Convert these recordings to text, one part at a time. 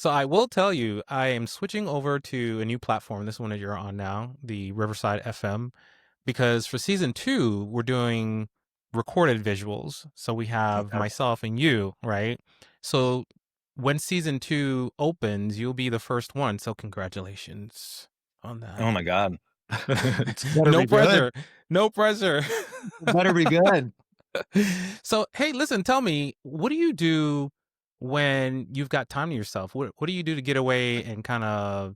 So I will tell you, I am switching over to a new platform. This one that you're on now, the Riverside FM, because for season two, we're doing recorded visuals. So we have Okay. myself and you, right? So when season two opens, you'll be the first one. So congratulations on that. Oh my God. It's better No be good. pressure. No pressure. It better be good. So, hey, listen, tell me, what do you do when you've got time to yourself? What do you do to get away and kind of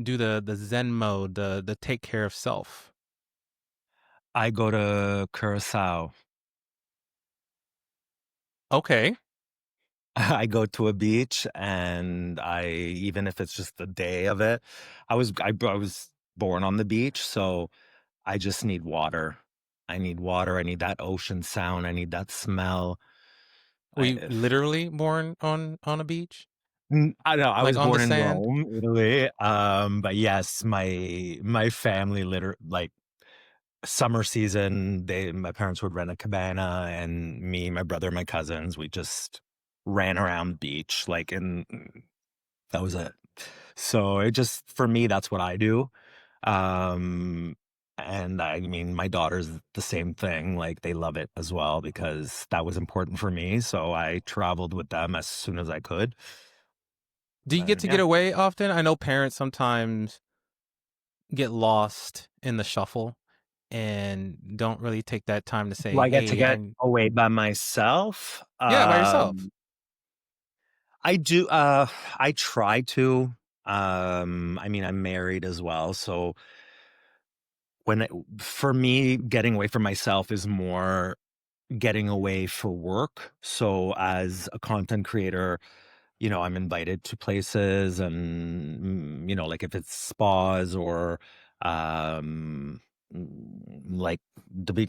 do the Zen mode, the take care of self? I go to Curacao. Okay. I go to a beach and even if it's just the day of it, I was born on the beach, so I just need water. I need water. I need that ocean sound. I need that smell. Were I, you literally born on a beach? I know I Like was on the born in sand? Rome, Italy. But yes, my family like summer season, my parents would rent a cabana, and me, my brother, my cousins, we just ran around the beach, and that was it. So it just for me, that's what I do. Um, and I mean, my daughter's the same thing. Like they love it as well because that was important for me. So I traveled with them as soon as I could. Do you get And to get yeah, away often? I know parents sometimes get lost in the shuffle and don't really take that time to do say, I get to "Hey, get away by myself? yeah, by yourself." I do. I try to. I mean, I'm married as well, so for me, getting away from myself is more getting away for work. So as a content creator, I'm invited to places and, like if it's spas or, um, like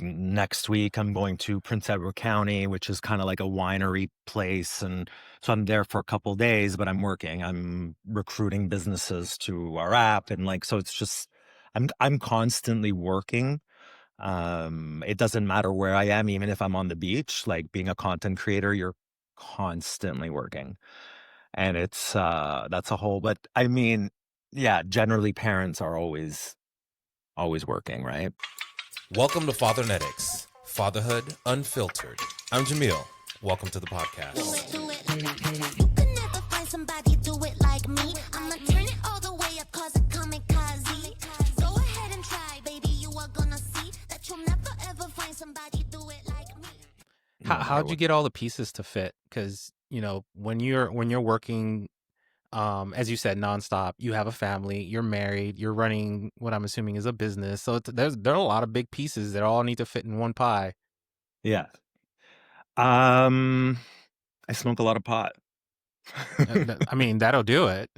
next week, I'm going to Prince Edward County, which is kind of like a winery place. And so I'm there for a couple days, but I'm working. I'm recruiting businesses to our app. And so it's just, I'm constantly working. It doesn't matter where I am, even if I'm on the beach, like being a content creator, you're constantly working. And that's a whole, but I mean, yeah, generally parents are always working, right? Welcome to Fathernetics, Fatherhood Unfiltered. I'm Jamil. Welcome to the podcast. Do it. You can never find somebody do it like me. I'ma turn it all the way up, cause it kamikaze. Go ahead and try, baby. You are gonna see that you'll never ever find somebody do it like me. How No matter how'd you what. get all the pieces to fit? Because when you're working, as you said, nonstop, you have a family, you're married, you're running what I'm assuming is a business. So there are a lot of big pieces that all need to fit in one pie. Yeah. Um, I smoke a lot of pot. I mean, that'll do it.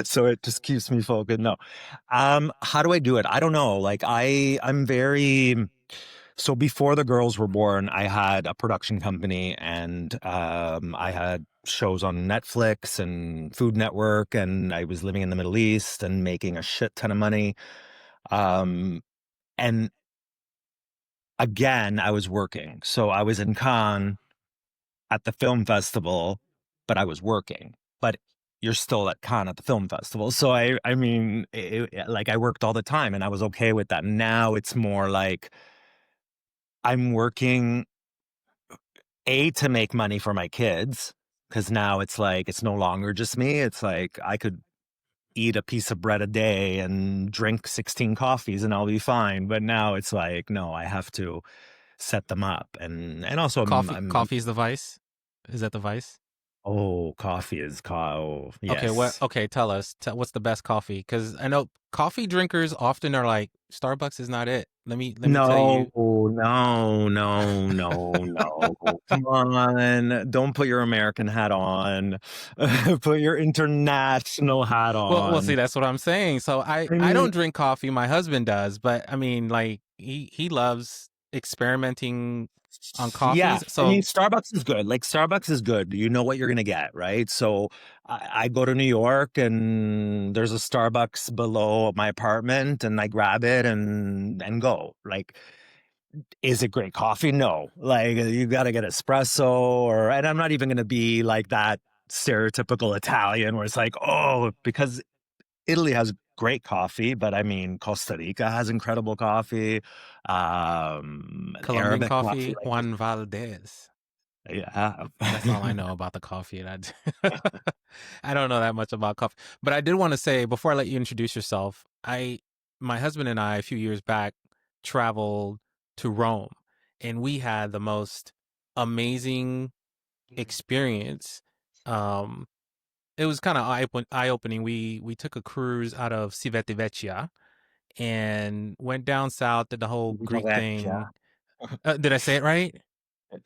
So it just keeps me focused. No. How do I do it? I don't know. I'm very so before the girls were born, I had a production company and I had shows on Netflix and Food Network, and I was living in the Middle East and making a shit ton of money. Um, and again, I was working. So I was in Cannes at the film festival, but I was working. But you're still at Cannes at the film festival. So I mean, like I worked all the time and I was okay with that. Now it's more like I'm working to make money for my kids, because now it's like it's no longer just me. It's like I could eat a piece of bread a day and drink 16 coffees and I'll be fine. But now it's like, no, I have to set them up. And also Coffee's the vice. Is that the vice? oh, Okay, what? yes. Okay, tell us. What's the best coffee? Because I know coffee drinkers often are like, Starbucks is not it. Let me tell No, you. no, no, no, no. Come on. Don't put your American hat on. Put your international hat Well, see, on. that's what I'm saying. So I I mean, don't drink coffee. My husband does, but I mean, like he loves experimenting on yeah. coffees. I mean, So Starbucks is good. Like, Starbucks is good. You know what you're going to get, right? So I go to New York and there's a Starbucks below my apartment and I grab it and go. Like, is it great coffee? No. Like, you got to get espresso and I'm not even going to be like that stereotypical Italian where it's like, oh, because Italy has great coffee, but I mean, Costa Rica has incredible coffee. Colombian Arabic coffee, coffee, like this. Juan Valdez. Yeah. That's all I know about the coffee. And I don't know that much about coffee. But I did want to say before I let you introduce yourself, my husband and I a few years back traveled to Rome, and we had the most amazing experience. Um, it was kind of eye opening. We took a cruise out of Civitavecchia and went down south, did the whole Greek Yeah. thing. Did I say it right?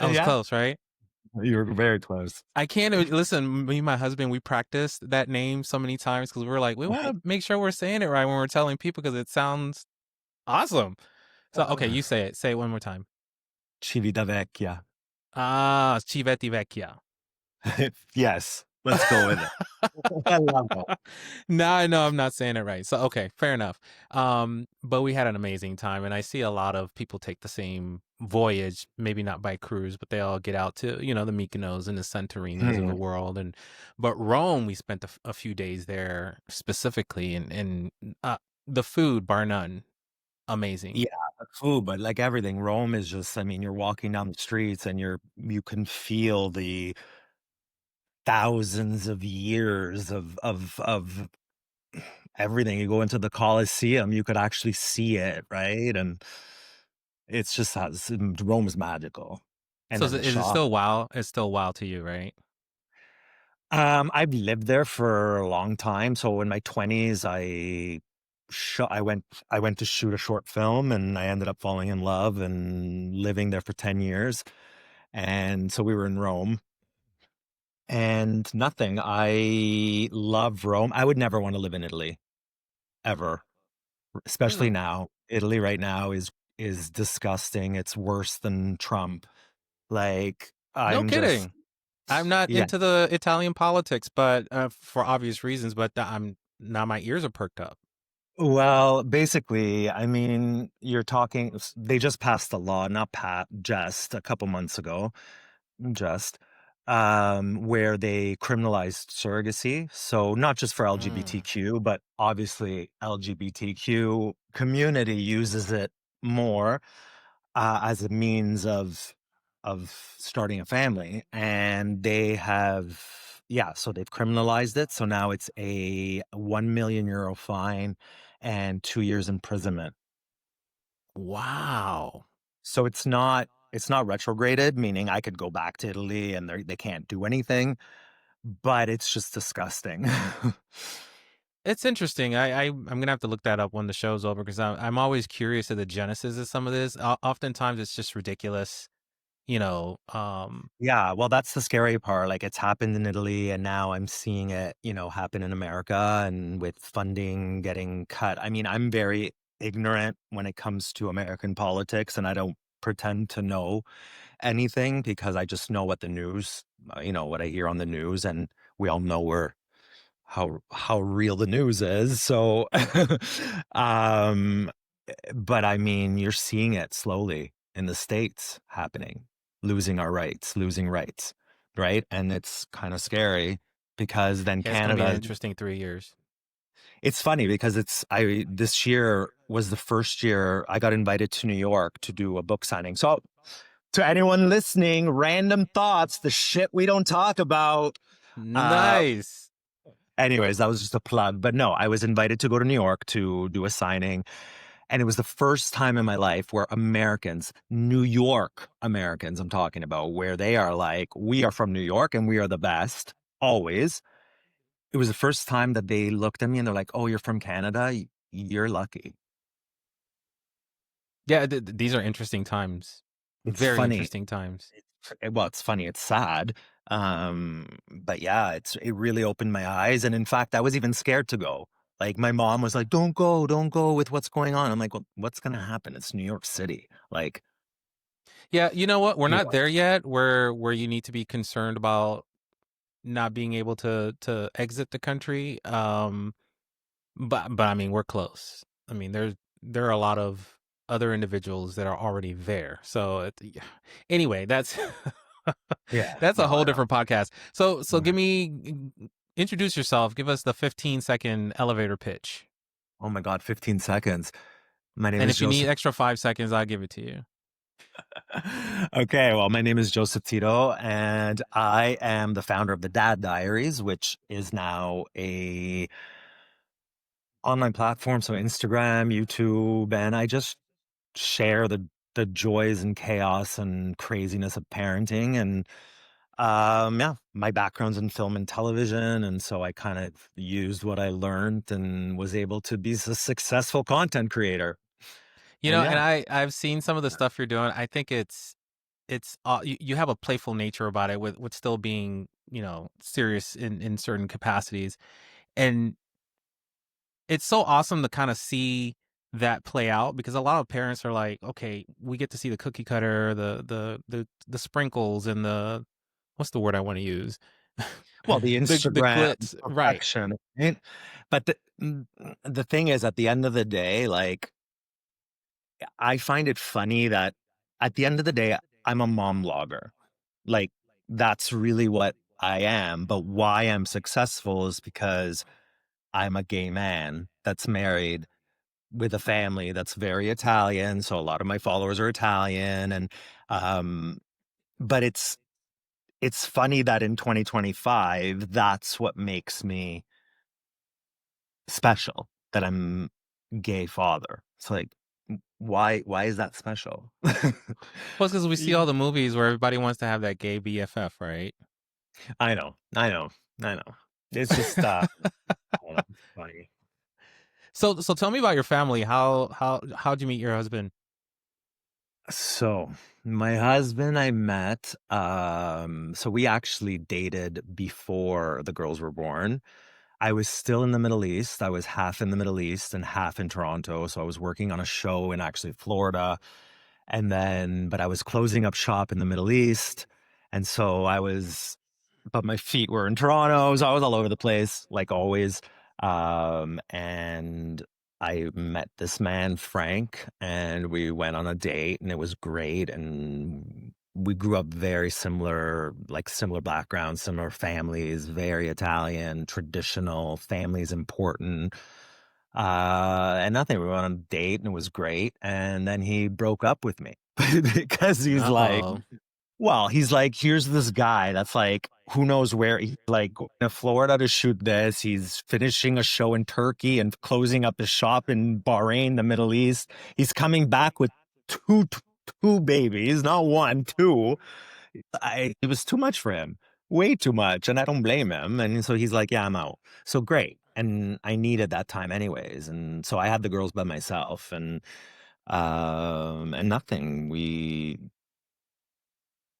I was Yeah, close, right? you were very close. I can't listen. Me and my husband, we practiced that name so many times because we were like, we want Right. to make sure we're saying it right when we're telling people because it sounds awesome. So, okay, Uh, you say it. Say it one more time. Civitavecchia. Ah, Civitavecchia. Yes, let's go with it. I love it. Now I know I'm not saying it right. So okay, fair enough. But we had an amazing time, and I see a lot of people take the same voyage, maybe not by cruise, but they all get out to the Mykonos and the Santorinis of the Mm. world. And but Rome, we spent a few days there specifically, and the food, bar none, amazing. Yeah, the food, but like everything, Rome is just, I mean, you're walking down the streets and you can feel the thousands of years of everything. You go into the Colosseum, you could actually see it, right? And it's just Rome is magical. And So then the is it shop. still wow? It's still wow to you, right? I've lived there for a long time. So in my 20s, I went to shoot a short film and I ended up falling in love and living there for 10 years. And so we were in Rome and nothing. I love Rome. I would never want to live in Italy ever, especially Hmm. now. Italy right now is disgusting. It's worse than Trump. Like No I'm just kidding. I'm not yeah. into the Italian politics, but for obvious reasons. But I'm now my ears are perked up. Well, basically, I mean, you're talking, they just passed a law, not just a couple months ago, just where they criminalized surrogacy. So not just for Mm. LGBTQ, but obviously LGBTQ community uses it more as a means of starting a family, and they have yeah, so they've criminalized it. So now it's a 1 million euro fine and 2 years imprisonment. Wow. So it's not retrograded, meaning I could go back to Italy and they can't do anything, but it's just disgusting. It's interesting. I'm gonna have to look that up when the show's over because I'm always curious of the genesis of some of this. Oftentimes it's just ridiculous, you know. Yeah, well, that's the scary part. Like it's happened in Italy and now I'm seeing it, happen in America and with funding getting cut. I mean, I'm very ignorant when it comes to American politics and I don't pretend to know anything because I just know what the news, what I hear on the news and we all know how real the news is. So um but I mean, you're seeing it slowly in the States happening, losing rights, right? And it's kind of scary because then Yeah, it's gonna be an Canada, interesting 3 years. it's funny because this year was the first year I got invited to New York to do a book signing. So to anyone listening, random thoughts, the shit we don't talk about. Uh, Nice. anyways, that was just a plug. But no, I was invited to go to New York to do a signing. And it was the first time in my life where Americans, New York Americans, I'm talking about, where they are like, we are from New York and we are the best, always. It was the first time that they looked at me and they're like, oh, you're from Canada? You're lucky. Yeah, these are interesting times. It's Very funny. interesting times. Well, it's funny. It's sad. But yeah, it really opened my eyes. And in fact, I was even scared to go. Like my mom was like, don't go with what's going on. I'm like, well, what's going to happen? It's New York City. Like, Yeah, you know what? We're not anyway. there yet. Where you need to be concerned about not being able to exit the country. But I mean, we're close. I mean, there are a lot of other individuals that are already there. So yeah. Anyway, that's Yeah, That's a no, whole I know. different podcast. So Yeah. give me introduce yourself. Give us the 15-second elevator pitch. Oh my God, 15 seconds. My name And is if you need Joseph. extra 5 seconds, I'll give it to you. Okay, well, my name is Joseph Tito, and I am the founder of the Dad Diaries, which is now a online platform, so Instagram, YouTube, and I just share the joys and chaos and craziness of parenting. And yeah, my background's in film and television, and so I kind of used what I learned and was able to be a successful content creator. And And yeah, I've seen some of the stuff you're doing. I think you have a playful nature about it with still being, serious in certain capacities. And it's so awesome to kind of see that play out because a lot of parents are like, okay, we get to see the cookie cutter, the sprinkles and the what's the word I want to use? well, the The Instagram glitz, right. perfection, right? But the thing is, at the end of the day, like I find it funny that at the end of the day, I'm a mom blogger. Like that's really what I am. But why I'm successful is because I'm a gay man that's married with a family that's very Italian. So a lot of my followers are Italian. And um, but it's funny that in 2025, that's what makes me special, that I'm gay father. It's like, why is that special? Well, it's because we see Y- all the movies where everybody wants to have that gay BFF, right? I know, I know, I know. It's just I don't know, it's funny. So tell me about your family. How'd you meet your husband? So my husband I met, so we actually dated before the girls were born. I was still in the Middle East. I was half in the Middle East and half in Toronto. So I was working on a show in actually Florida. And then, but I was closing up shop in the Middle East. And so but my feet were in Toronto. So I was all over the place, like always. And I met this man, Frank, and we went on a date and it was great. And we grew up very similar, like similar backgrounds, similar families, very Italian, traditional, families important. And nothing. We went on a date and it was great. And then he broke up with me because Uh-oh. he's like, here's this guy that's like, who knows where he's like going to Florida to shoot this. He's finishing a show in Turkey and closing up his shop in Bahrain, the Middle East. He's coming back with two, two babies, not one, two. It was too much for him, way too much. And I don't blame him. And so he's like, yeah, I'm out. So great. And I needed that time anyways. And so I had the girls by myself and nothing.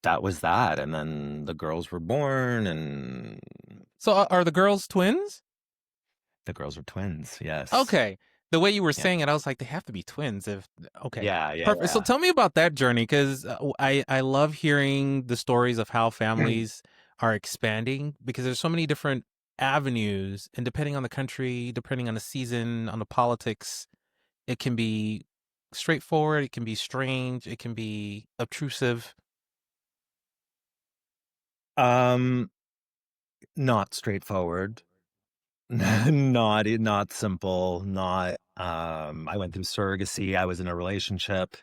That was that. And then the girls were born and So are the girls twins? the girls were twins. Yes. Okay. The way you were Yeah. saying it, I was like, they have to be twins. If okay, Yeah. Yeah. perfect. So tell me about that journey, because I love hearing the stories of how Yeah. families are expanding because there's so many different avenues, and depending on the country, depending on the season, on the politics, it can be straightforward, it can be strange, it can be obtrusive. um, Not straightforward. Not simple, not I went through surrogacy. I was in a relationship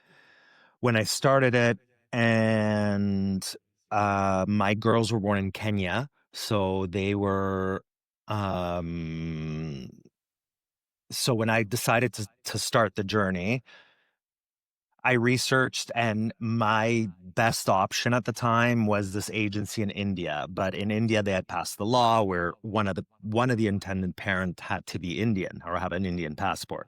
when I started it, and my girls were born in Kenya, so they were um so when I decided to start the journey, I researched, and my best option at the time was this agency in India. But in India, they had passed the law where one of the intended parent had to be Indian or have an Indian passport.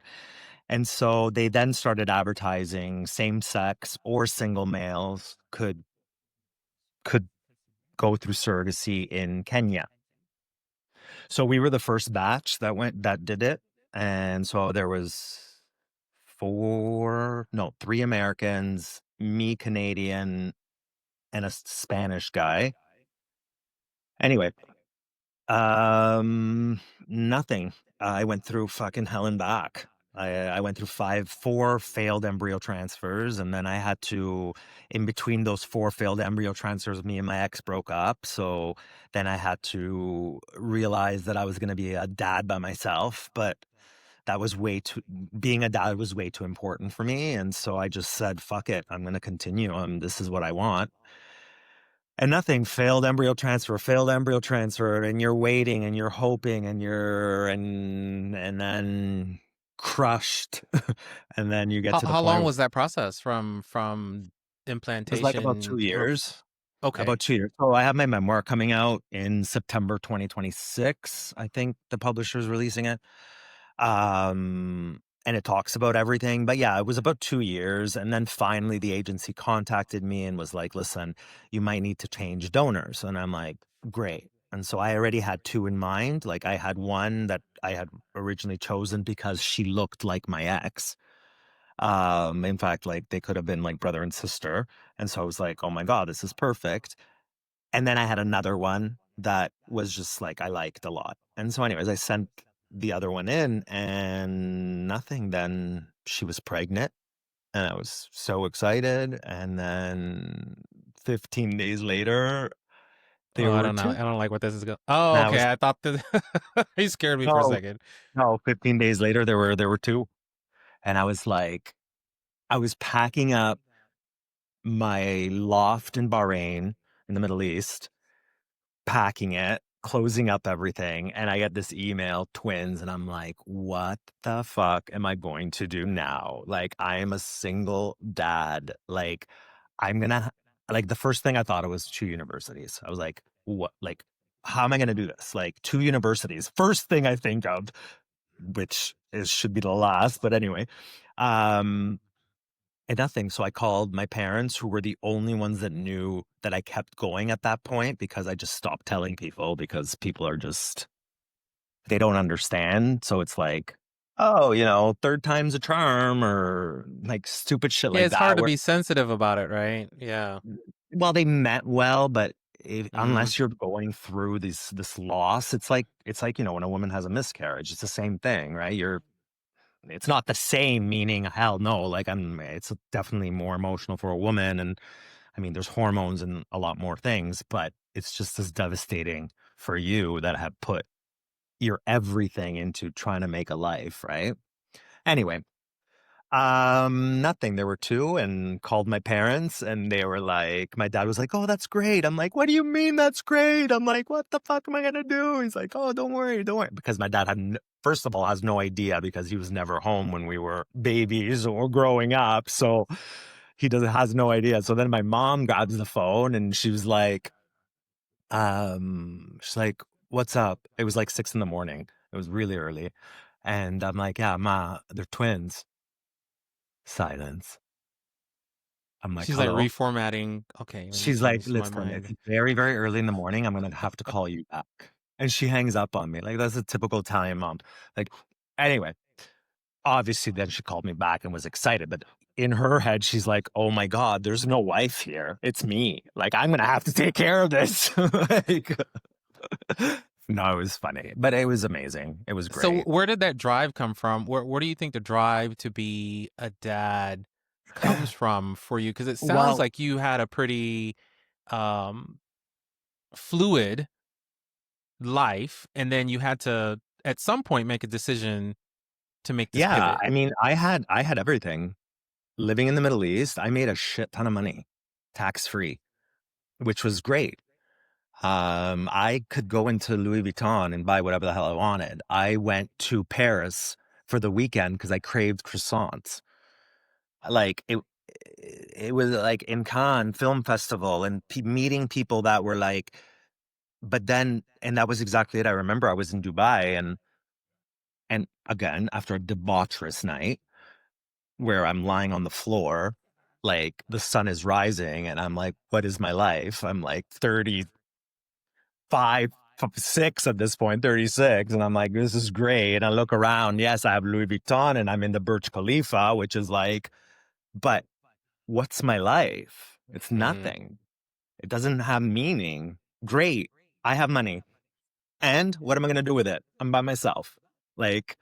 And so they then started advertising same sex or single males could go through surrogacy in Kenya. So we were the first batch that did it. And so there was three Americans, me Canadian, and a Spanish guy. Anyway, nothing. I went through fucking hell and back. I went through 4 failed embryo transfers, and then I had to, in between those 4 failed embryo transfers, me and my ex broke up. So then I had to realize that I was going to be a dad by myself, but that was way too, being a dad was way too important for me. And so I just said, fuck it, I'm going to continue. This is what I want. And nothing, failed embryo transfer, and you're waiting and you're hoping and and then crushed. And then you get to the How point long where was that process from it was like about 2 implantation? years. Okay. About 2 years. So I have my memoir coming out in September 2026. I think the publisher's releasing it. And it talks about everything. But yeah, it was about 2 years. And then finally the agency contacted me and was like, listen, you might need to change donors. And I'm like, great. And so I already had 2 in mind. Like I had one that I had originally chosen because she looked like my ex. In fact, like they could have been like brother and sister. And so I was like, oh my God, this is perfect. And then I had another one that was just like I liked a lot. And so anyways, I sent the other one in and nothing. Then she was pregnant and I was so excited. And then 15 days later, Oh, there I were don't know. 2. I don't like what this is going. And Oh, I was okay. I thought that he scared me for a no, second. no, 15 days later there were 2. And I was like, I was packing up my loft in Bahrain in the Middle East, packing it, closing up everything, and I get this email, twins, and I'm like, "What the fuck am I going to do now?" Like, I am a single dad. Like, I'm gonna like, the first thing I thought of was 2 universities. I was like, "What? Like, how am I gonna do this? Like, 2 universities." First thing I think of, which is should be the last, but anyway. Um and nothing. So I called my parents, who were the only ones that knew that I kept going at that point, because I just stopped telling people, because people are just, they don't understand. So it's like, oh, third time's a charm, or like stupid shit Yeah, like it's hard that. to Where, be sensitive about it, right? Yeah. well, they meant well, but Hmm. unless you're going through this loss, it's like when a woman has a miscarriage, it's the same thing, right? It's not the same, meaning hell no. Like it's definitely more emotional for a woman, and I mean, there's hormones and a lot more things, but it's just as devastating for you that have put your everything into trying to make a life, right? Anyway, nothing. There were 2, and called my parents, and they were like, my dad was like, "Oh, that's great." I'm like, "What do you mean that's great?" I'm like, "What the fuck am I gonna do?" He's like, "Oh, don't worry, don't worry." Because my dad first of all, has no idea, because he was never home when we were babies or growing up. So he has no idea. So then my mom grabs the phone and she's like, "What's up?" It was like 6 in the morning. It was really early. And I'm like, "Yeah, ma, they're twins." Silence. I'm like, She's like "Hello?" reformatting. Okay, let me She's see. Let me like, see my "Listen, mind. it's very, very early in the morning. I'm gonna have to call you back." And she hangs up on me. Like, that's a typical Italian mom. Like, anyway, obviously then she called me back and was excited. But in her head, she's like, "Oh my God, there's no wife here. It's me. Like, I'm gonna have to take care of this." Like, no, it was funny, but it was amazing. It was So great. where did that drive come from? Where do you think the drive to be a dad comes from for you? Because it sounds Well, like you had a pretty um, fluid life, and then you had to at some point make a decision to make this yeah, pivot. I mean, I had everything. Living in the Middle East, I made a shit ton of money, tax free, which was great. I could go into Louis Vuitton and buy whatever the hell I wanted. I went to Paris for the weekend because I craved croissants. Like it was like in Cannes Film Festival, and meeting people that were like, but then, and that was exactly it. I remember I was in Dubai, and again, after a debaucherous night where I'm lying on the floor, like the sun is rising, and I'm like, what is my life? I'm like 35, 6 at this point, 36. And I'm like, this is great. And I look around. Yes, I have Louis Vuitton and I'm in the Burj Khalifa, which is like, but what's my life? It's Hmm. nothing. It doesn't have meaning. Great. I have money. And what am I going to do with it? I'm by myself. Like,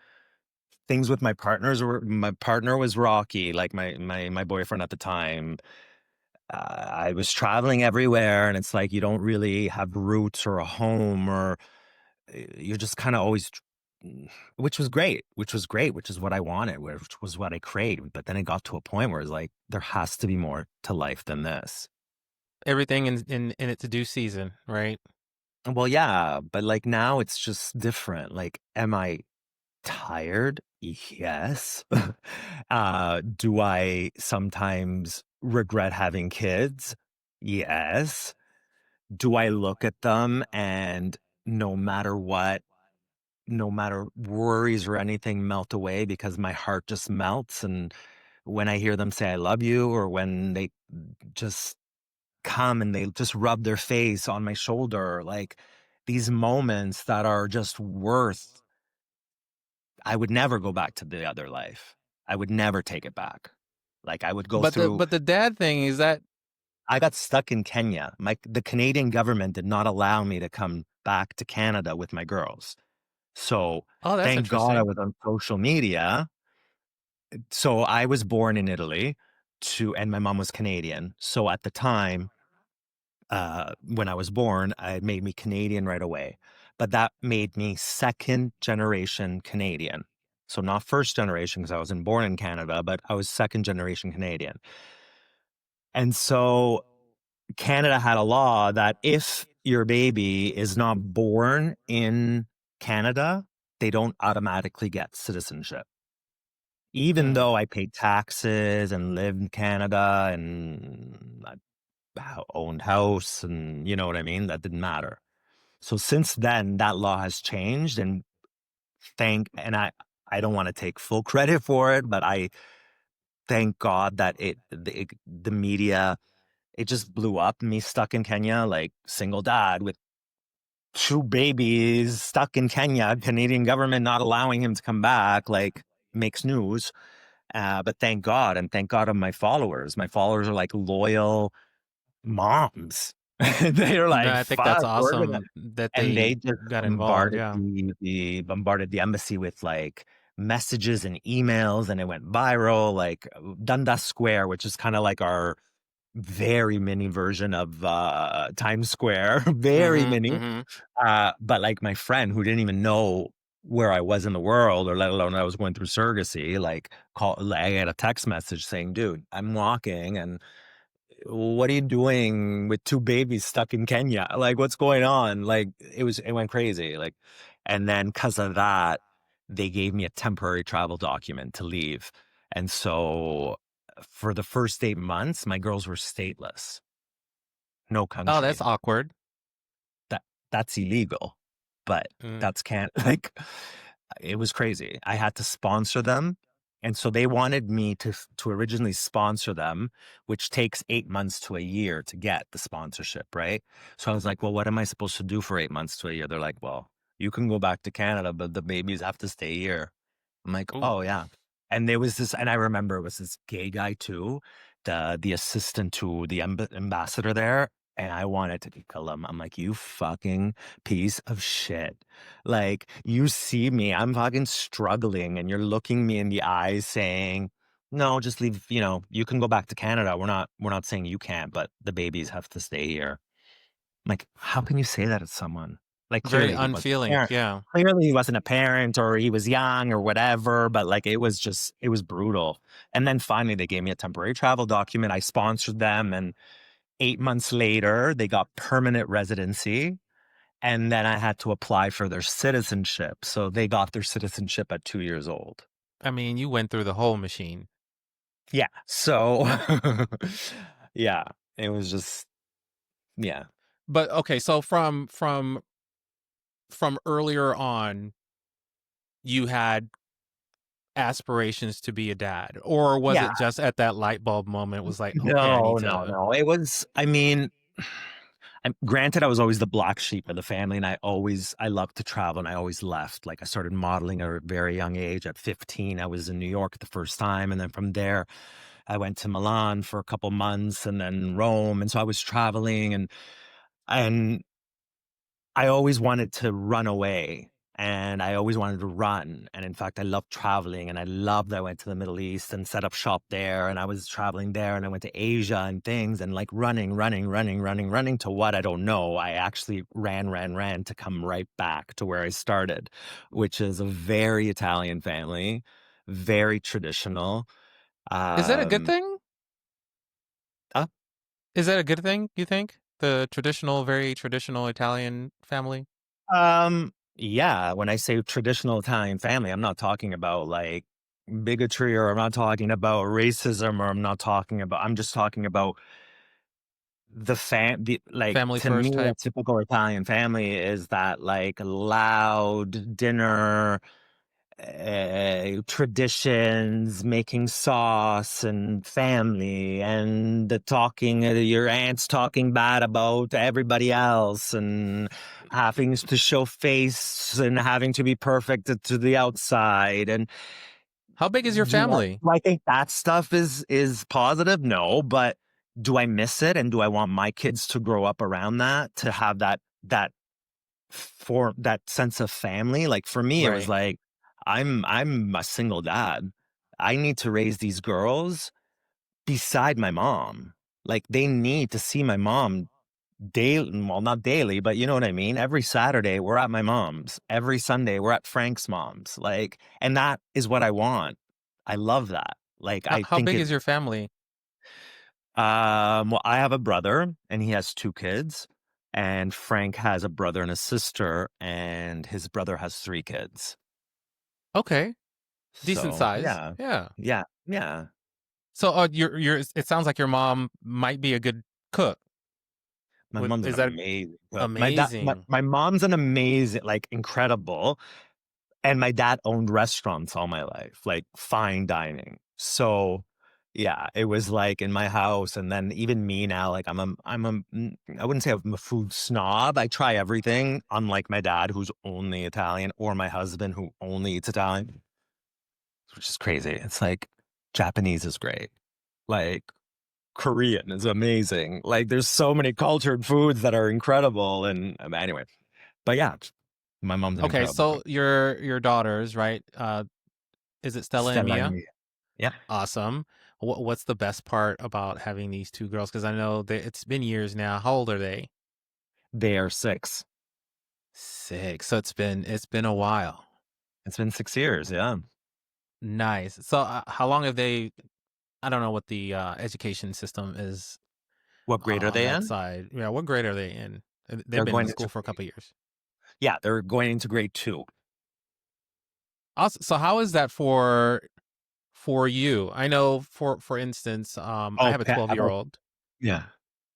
things with my partner was rocky, like my boyfriend at the time. I was traveling everywhere, and it's like you don't really have roots or a home, or you're just kind of always, which was great, which is what I wanted, which was what I craved. But then it got to a point where it's like there has to be more to life than this. Everything in its due season, right? Well, yeah, but like now it's just different. Like, am I tired? Yes. Do I sometimes regret having kids? Yes. Do I look at them and no matter what, no matter worries or anything melt away because my heart just melts? And when I hear them say I love you, or when they just come and they just rub their face on my shoulder, like these moments that are just worth, I would never go back to the other life. I would never take it back. Like I would go But the through, but the dad thing is that I got stuck in Kenya. The Canadian government did not allow me to come back to Canada with my girls. So oh, that's thank God I interesting. was on social media. So I was born in Italy and my mom was Canadian. So at the time, when I was born, it made me Canadian right away. But that made me second generation Canadian. So not first generation because I wasn't born in Canada, but I was second generation Canadian. And so Canada had a law that if your baby is not born in Canada, they don't automatically get citizenship. Even Mm. though I paid taxes and lived in Canada and I owned house and you know what I mean, that didn't matter. So since then, that law has changed, and I don't want to take full credit for it, but I thank God that the media, it just blew up. Me stuck in Kenya, like single dad with two babies stuck in Kenya, Canadian government not allowing him to come back, like makes news. But thank God, and thank God of my followers. My followers are like loyal moms. They're No, like, I think that's fuck, we're gonna, awesome that and they they just got involved. bombarded Yeah. the embassy with like messages and emails, and it went viral. Like Dundas Square, which is kind of like our very mini version of Times Square, very Mm-hmm. mini. Mm-hmm. But like my friend who didn't even know where I was in the world, or let alone I was going through surrogacy, I had a text message saying, "Dude, I'm walking and." What are you doing with two babies stuck in Kenya? Like, what's going on? Like, it went crazy. Like, and then because of that, they gave me a temporary travel document to leave. And so for the first 8 months, my girls were stateless, no Oh, that's country. awkward. That that's illegal, but Mm. that's can't like it was crazy. I had to sponsor them. And so they wanted me to originally sponsor them, which takes 8 months to a year to get the sponsorship, right? So I was like, well, what am I supposed to do for 8 months to a year? They're like, well, you can go back to Canada, but the babies have to stay here. I'm like, Ooh. oh yeah. And there was this, and I remember it was this gay guy too, the assistant to the ambassador there. And I wanted to kill him. I'm like, you fucking piece of shit. Like, you see me, I'm fucking struggling, and you're looking me in the eyes saying, no, just leave, you can go back to Canada. We're not saying you can't, but the babies have to stay here. I'm like, how can you say that to someone? Like, Very clearly he wasn't a unfeeling. parent. Yeah. Clearly he wasn't a parent, or he was young or whatever, but like it was brutal. And then finally they gave me a temporary travel document. I sponsored them, and 8 months later they got permanent residency. And then I had to apply for their citizenship. So they got their citizenship at 2 years old. I mean, you went through the whole machine. Yeah. So yeah, it was just, yeah. But okay, so from earlier on, you had aspirations to be a dad, or was Yeah. it just at that light bulb moment was like, okay, I No, need no, to. no. It was, I mean, granted, I was always the black sheep of the family, and I loved to travel, and I always left. Like I started modeling at a very young age. At 15, I was in New York the first time. And then from there, I went to Milan for a couple months, and then Rome. And so I was traveling, and I always wanted to run away. and I always wanted to run. And in fact, I loved traveling, and I loved that I went to the Middle East and set up shop there. And I was traveling there, and I went to Asia and things, and like running to what I don't know. I actually ran to come right back to where I started, which is a very Italian family, very traditional. Is that a good Um, thing? uh, Is that a good thing, you think? The traditional, very traditional Italian family? yeah, when I say traditional Italian family, I'm not talking about like bigotry, or I'm not talking about racism, or I'm just talking about like, Family to me, first a type? typical Italian family is that like loud dinner, traditions, making sauce, and family, and the talking, your aunts talking bad about everybody else, and having to show face and having to be perfect to the outside. And How big is your family? do I think that stuff is positive? No, but do I miss it? And do I want my kids to grow up around that, to have that sense of family? Like for me, it was Right. like, I'm a single dad. I need to raise these girls beside my mom. Like they need to see my mom daily, well, not daily, but you know what I mean? Every Saturday we're at my mom's. Every Sunday we're at Frank's mom's. Like, and that is what I want. I love that. Like I How think big it is your family? well, I have a brother and he has 2 kids, and Frank has a brother and a sister, and his brother has 3 kids. Okay. Decent So, size. yeah. Yeah. Yeah, yeah. So, it sounds like your mom might be a good cook. My mom's an Is that amazing cook. amazing? My mom's an amazing, like, incredible, and my dad owned restaurants all my life, like, fine dining. So, yeah, it was, like, in my house, and then even me now, like, I wouldn't say I'm a food snob. I try everything, unlike my dad, who's only Italian, or my husband, who only eats Italian, which is crazy. It's like, Japanese is great. Like, Korean is amazing. Like, there's so many cultured foods that are incredible, and, anyway. But, yeah, my mom's an Okay, incredible cook. so your daughters, right? Is it Stella and Stella and Mia? me. Yeah. Awesome. What's the best part about having these two girls? Because I know that it's been years now. How old are they? They are 6. 6. So it's been a while. It's been 6 years, yeah. Nice. So how long have they? I don't know what the education system is What grade are on they that in? side. Yeah, what grade are they in? They've They're been in going school into for a couple years. Yeah, they're going into grade 2. Also, so how is that for you? I know for instance, I Oh, have a 12-year-old. yeah.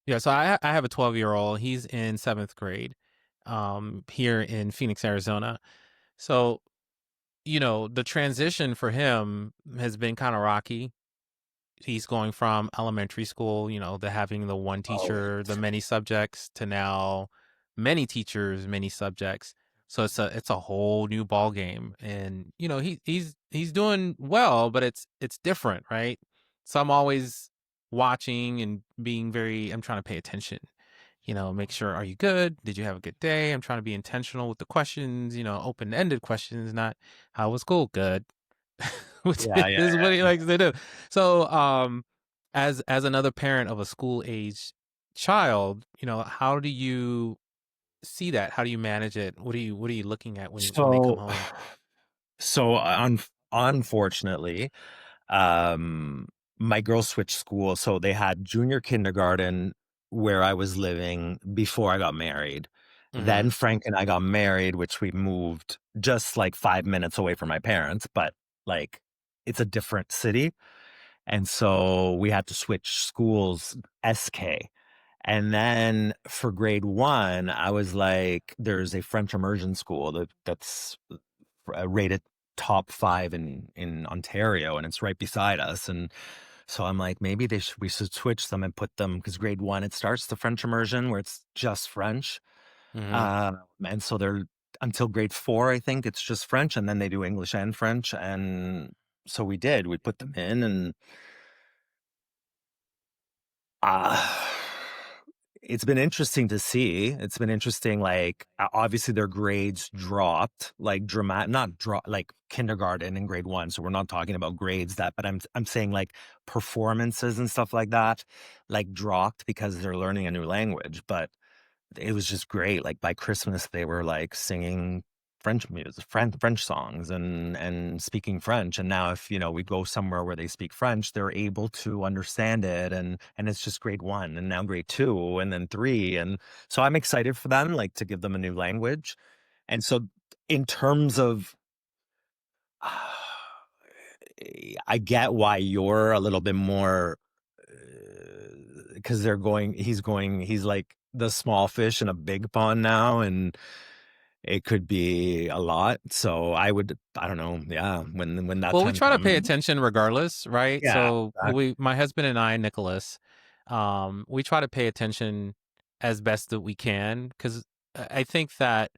Yeah, so I have a 12-year-old. He's in 7th grade, here in Phoenix, Arizona. So, the transition for him has been kind of rocky. He's going from elementary school, the having the one Oh, teacher, the many subjects, to now many teachers, many subjects. So it's a whole new ball game, and he's doing well, but it's different, right? So I'm always watching and being very. I'm trying to pay attention. Make sure, are you good? Did you have a good day? I'm trying to be intentional with the questions, open ended questions, not how was school? Good. Which yeah, yeah, is what he yeah. likes to do. So, as another parent of a school age child, how do you see that? How do you manage it? What are you looking at when they come So home? so, unfortunately, um, my girls switched school, so they had junior kindergarten where I was living before I got married. Hmm. Then Frank and I got married, which we moved just, like, 5 minutes away from my parents, but, like, it's a different city, and so we had to switch schools, SK. And then for grade 1, I was like, there's a French immersion school that's rated top 5 in Ontario, and it's right beside us. And so I'm like, maybe we should switch them and put them, because grade 1 it starts the French immersion where it's just French. Hmm. And so they're until grade 4, I think it's just French, and then they do English and French. And so we put them in, and uh it's been interesting to see. It's been interesting, like, obviously their grades dropped, like, not drop like kindergarten and grade 1, so we're not talking about grades that but I'm saying, like, performances and stuff like that, like, dropped because they're learning a new language, but it was just great. Like, by Christmas, they were, like, singing French music, French songs and speaking French, and now if, we go somewhere where they speak French, they're able to understand it, and it's just grade 1, and now grade 2, and then 3, and so I'm excited for them, like, to give them a new language, and so in terms of I get why you're a little bit more, because he's like the small fish in a big pond now, and it could be a lot. So I don't know. Yeah. When that Well, we time try to pay comes. attention regardless, right? Yeah. So my husband and I, Nicholas, we try to pay attention as best that we can because I think that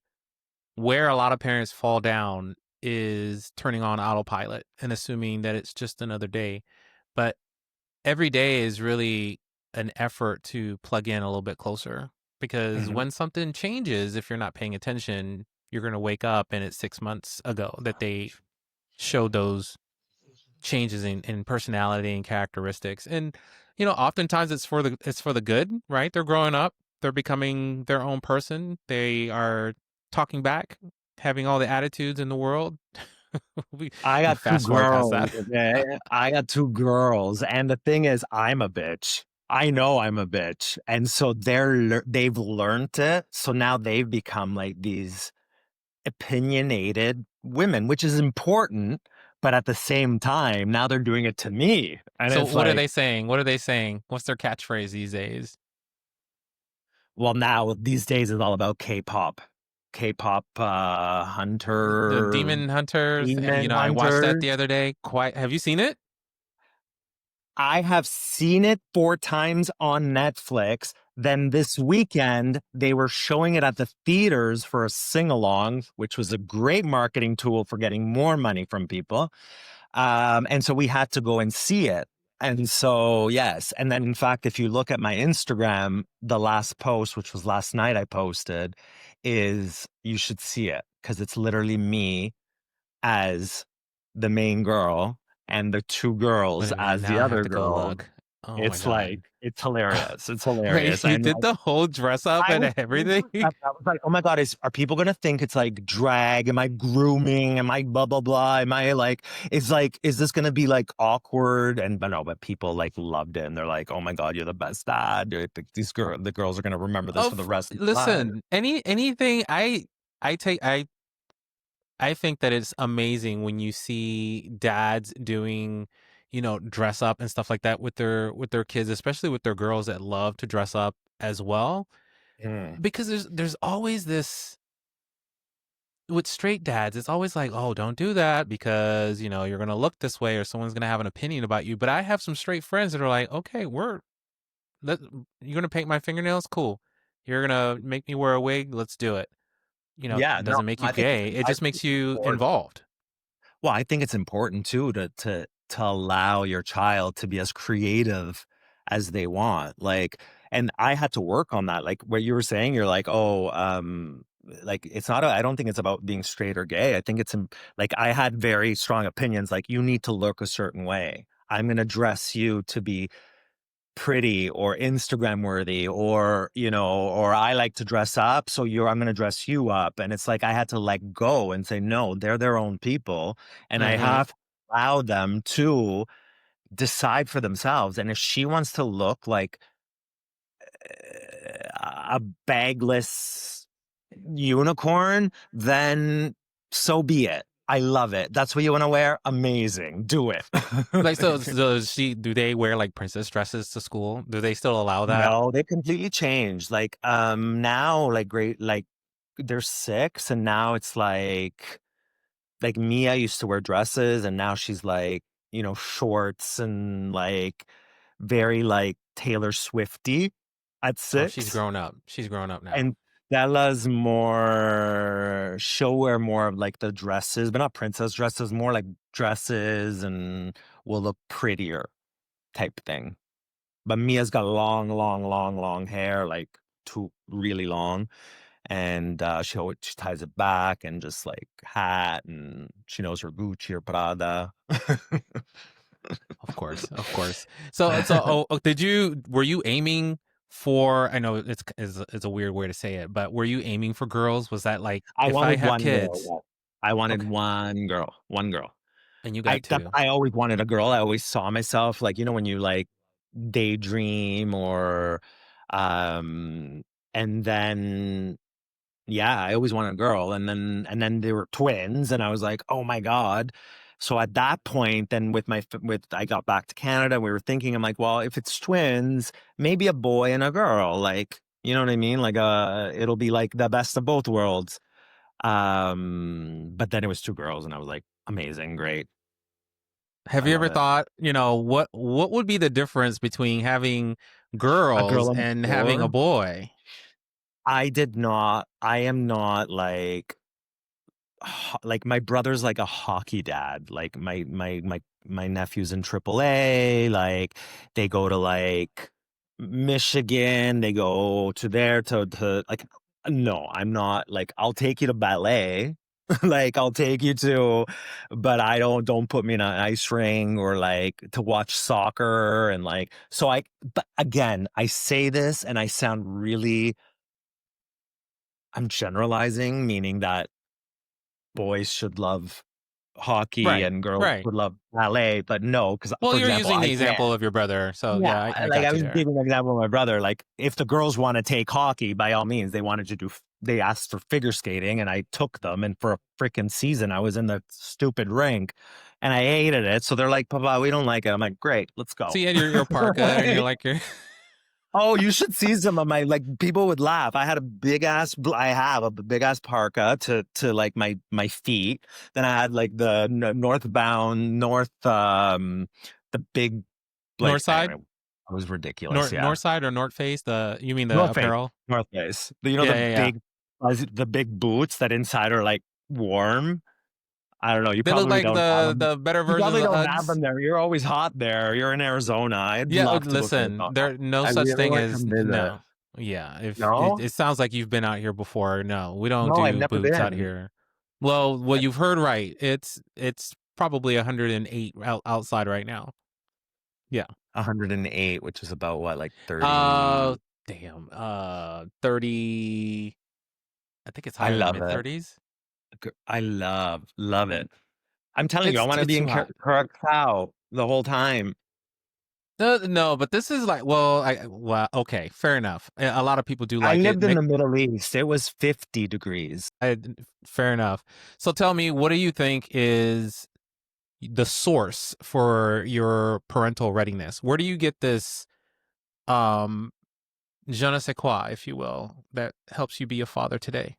where a lot of parents fall down is turning on autopilot and assuming that it's just another day. But every day is really an effort to plug in a little bit closer because Mhm. when something changes, if you're not paying attention, you're going to wake up and it's 6 months ago that they showed those changes in personality and characteristics. And oftentimes it's for the good, right? They're growing up, they're becoming their own person, they are talking back, having all the attitudes in the world. we I can got two fast forward past girls. that. Okay. I got two girls. And the thing is, I'm a bitch. I know I'm a bitch. And so they've learned it. So now they've become like these opinionated women, which is important, but at the same time, now they're doing it to me. And So it's what are like, they saying? What are they saying? What's their catchphrase these days? well, now these days is all about K-pop. K-pop The hunter, Demon Hunters. demon I watched that hunters. the other day. Quite. Have you seen it? I have seen it 4 times on Netflix. Then this weekend, they were showing it at the theaters for a sing-along, which was a great marketing tool for getting more money from people. And so we had to go and see it. And so, yes. And then, in fact, if you look at my Instagram, the last post, which was last night I posted, is you should see it because it's literally me as the main girl and the 2 Wait girls a minute. as the Now I have other to go girl. look. Oh my It's god. like, it's hilarious. It's hilarious. Wait, you And did the whole dress up I and was everything? super stressed. I was like, "Oh my god, are people gonna think it's like drag? Am I grooming? Am I blah blah blah? Am I like, is this gonna be like awkward?" And but no, but people like loved it, and they're like, "Oh my god, you're the best dad. The girls are gonna remember this for the rest of their lives." Listen, anything I take I think that it's amazing when you see dads doing, dress up and stuff like that with their kids, especially with their girls that love to dress up as well. Mm. Because there's always this with straight dads, it's always like, oh, don't do that because, you're gonna look this way or someone's gonna have an opinion about you. But I have some straight friends that are like, okay, let, you're gonna paint my fingernails? Cool. You're gonna make me wear a wig? Let's do it. Yeah, no, Doesn't make you I think gay. It I just think makes it's you important. involved. Well, I think it's important too to allow your child to be as creative as they want. Like, and I had to work on that. Like what you were saying, you're like, oh, like it's not. I don't think it's about being straight or gay. I think like I had very strong opinions. Like you need to look a certain way. I'm going to dress you to be pretty or Instagram worthy or I like to dress up. So I'm going to dress you up. And it's like, I had to let go and say, no, they're their own people. And I Mm-hmm. have to allow them to decide for themselves. And if she wants to look like a bagless unicorn, then so be it. I love it. That's what you want to wear. Amazing. Do it. Like, do they wear like princess dresses to school? Do they still allow that? No, they completely changed. Like, now, like, great, like, they're 6, and now it's like Mia used to wear dresses, and now she's like, shorts and like very like Taylor Swifty at Oh, she's 6. grown up. She's grown up now. And she'll wear more of like the dresses, but not princess dresses, more like dresses and will look prettier type thing. But Mia's got long, long, long, long hair, like too really long, and she ties it back and just like hat, and she knows her Gucci or Prada. Of course, of course. So, were you aiming for? I know it's a weird way to say it, but were you aiming for girls? Was that like, I if I wanted have one girl. kids, Yeah. I wanted okay, one girl. One girl. and you got two? I always wanted a girl. I always saw myself like, when you like daydream or um and then yeah, I always wanted a girl, and then they were twins, and I was like, "Oh my god." So at that point, then with I got back to Canada, we were thinking, I'm like, "Well, if it's twins, maybe a boy and a girl." Like, you know what I mean? Like it'll be like the best of both worlds. But then it was two girls, and I was like, "Amazing, great. Have I you love ever it." thought, what would be the difference between having A girl girls and and having a boy. boy? I am not like like my brother's like a hockey dad. Like my nephew's in AAA. Like they go to like Michigan. They go to there to like. No, I'm not like, I'll take you to ballet. Like I'll take you to, but I don't put me in an ice ring or like to watch soccer and like, so but again, I say this and I sound really, I'm generalizing, meaning that boys should love hockey Right, and girls right. would love ballet, but no, because Well, for you're example, using I the can't. example of your brother, so Yeah, yeah, I like I got you was there. giving an example of my brother. Like if the girls want to take hockey, by all means, they wanted to do. They asked for figure skating, and I took them. And for a freaking season, I was in the stupid rink, and I hated it. So they're like, "Papa, we don't like it." I'm like, "Great, let's So go." you had your parka, and you're like, Oh, you should see some of my, like, people would laugh. I had a big ass I have a big ass parka to like my feet. Then I had like the northbound the big, North like, side, anyway, it was ridiculous, yeah. North side or North Face. You mean the North Face, apparel? North Face. Yeah, yeah, yeah. The big boots that inside are like warm. I don't know. You They look probably like don't have them. the better You versions probably of don't have Uggs. them there. You're always hot there. You're in Arizona. I'd Yeah, love to go to listen, Arizona. there no I such really thing want to as come visit. no. Yeah, if No? it sounds like you've been out here before. No, we don't No, I've do never boots out been. here. Well, you've heard right. It's probably 108 outside right now. Yeah. 108, which is about what, like Uh, 30. damn. 30. I think it's I higher in the love mid it. 30s. I love it. I'm telling you, I want to It's be too in hot. Curacao the whole time. No, but this is like, well, okay, fair enough. A lot of people do I like it. lived in the Middle East. It was 50 degrees. I, fair enough. So tell me, what do you think is the source for your parental readiness? Where do you get this um je ne sais quoi, if you will, that helps you be a father today?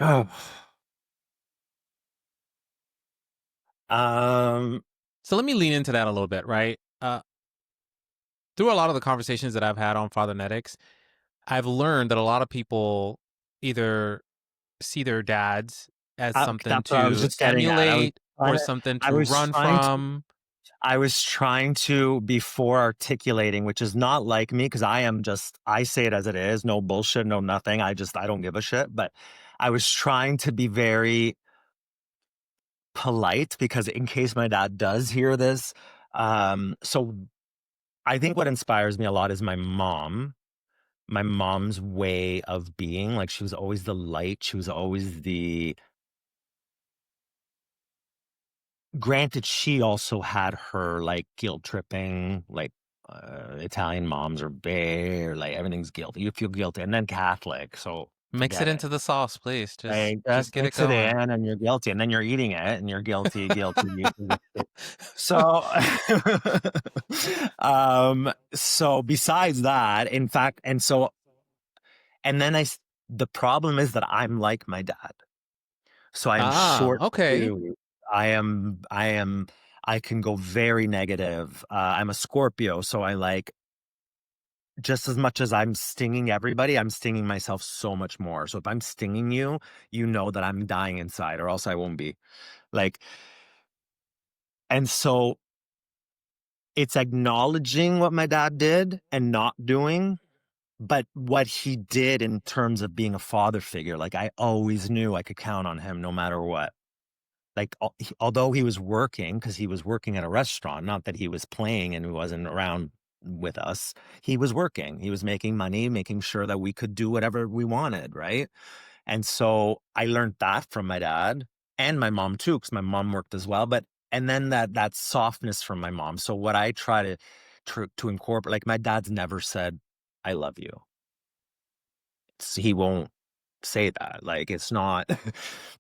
Oh. Um, So let me lean into that a little bit, right? Through a lot of the conversations that I've had on Fathernetics, I've learned that a lot of people either see their dads as something that's what I was to just getting at. emulate Trying or to, something I to was run trying to, from. I was trying to, before articulating, which is not like me, because I say it as it is, no bullshit, no nothing. I don't give a shit. But I was trying to be very polite because in case my dad does hear this. So I think what inspires me a lot is my mom's way of being. Like she was always the light. She was always granted, she also had her like guilt tripping, like Italian moms are bare, like everything's guilty. You feel guilty. And then Catholic. So Mix it forget it. into the sauce, please. Like, Just just get it mix it going. in and you're guilty. And then you're eating it and you're guilty. So, so besides that, in fact, and then the problem is that I'm like my dad. So I am Ah, short okay. fused. I can go very negative. I'm a Scorpio. So I like, just as much as I'm stinging everybody, I'm stinging myself so much more. So if I'm stinging you, you know that I'm dying inside or else I won't be like, and so it's acknowledging what my dad did and not doing, but what he did in terms of being a father figure, like I always knew I could count on him no matter what. Like, although he was working, because he was working at a restaurant, not that he was playing and he wasn't around with us. He was working. He was making money, making sure that we could do whatever we wanted, right? And so I learned that from my dad and my mom too, because my mom worked as well. But and then that softness from my mom. So what I try to incorporate, like my dad's never said, "I love you." He won't say that. Like it's not,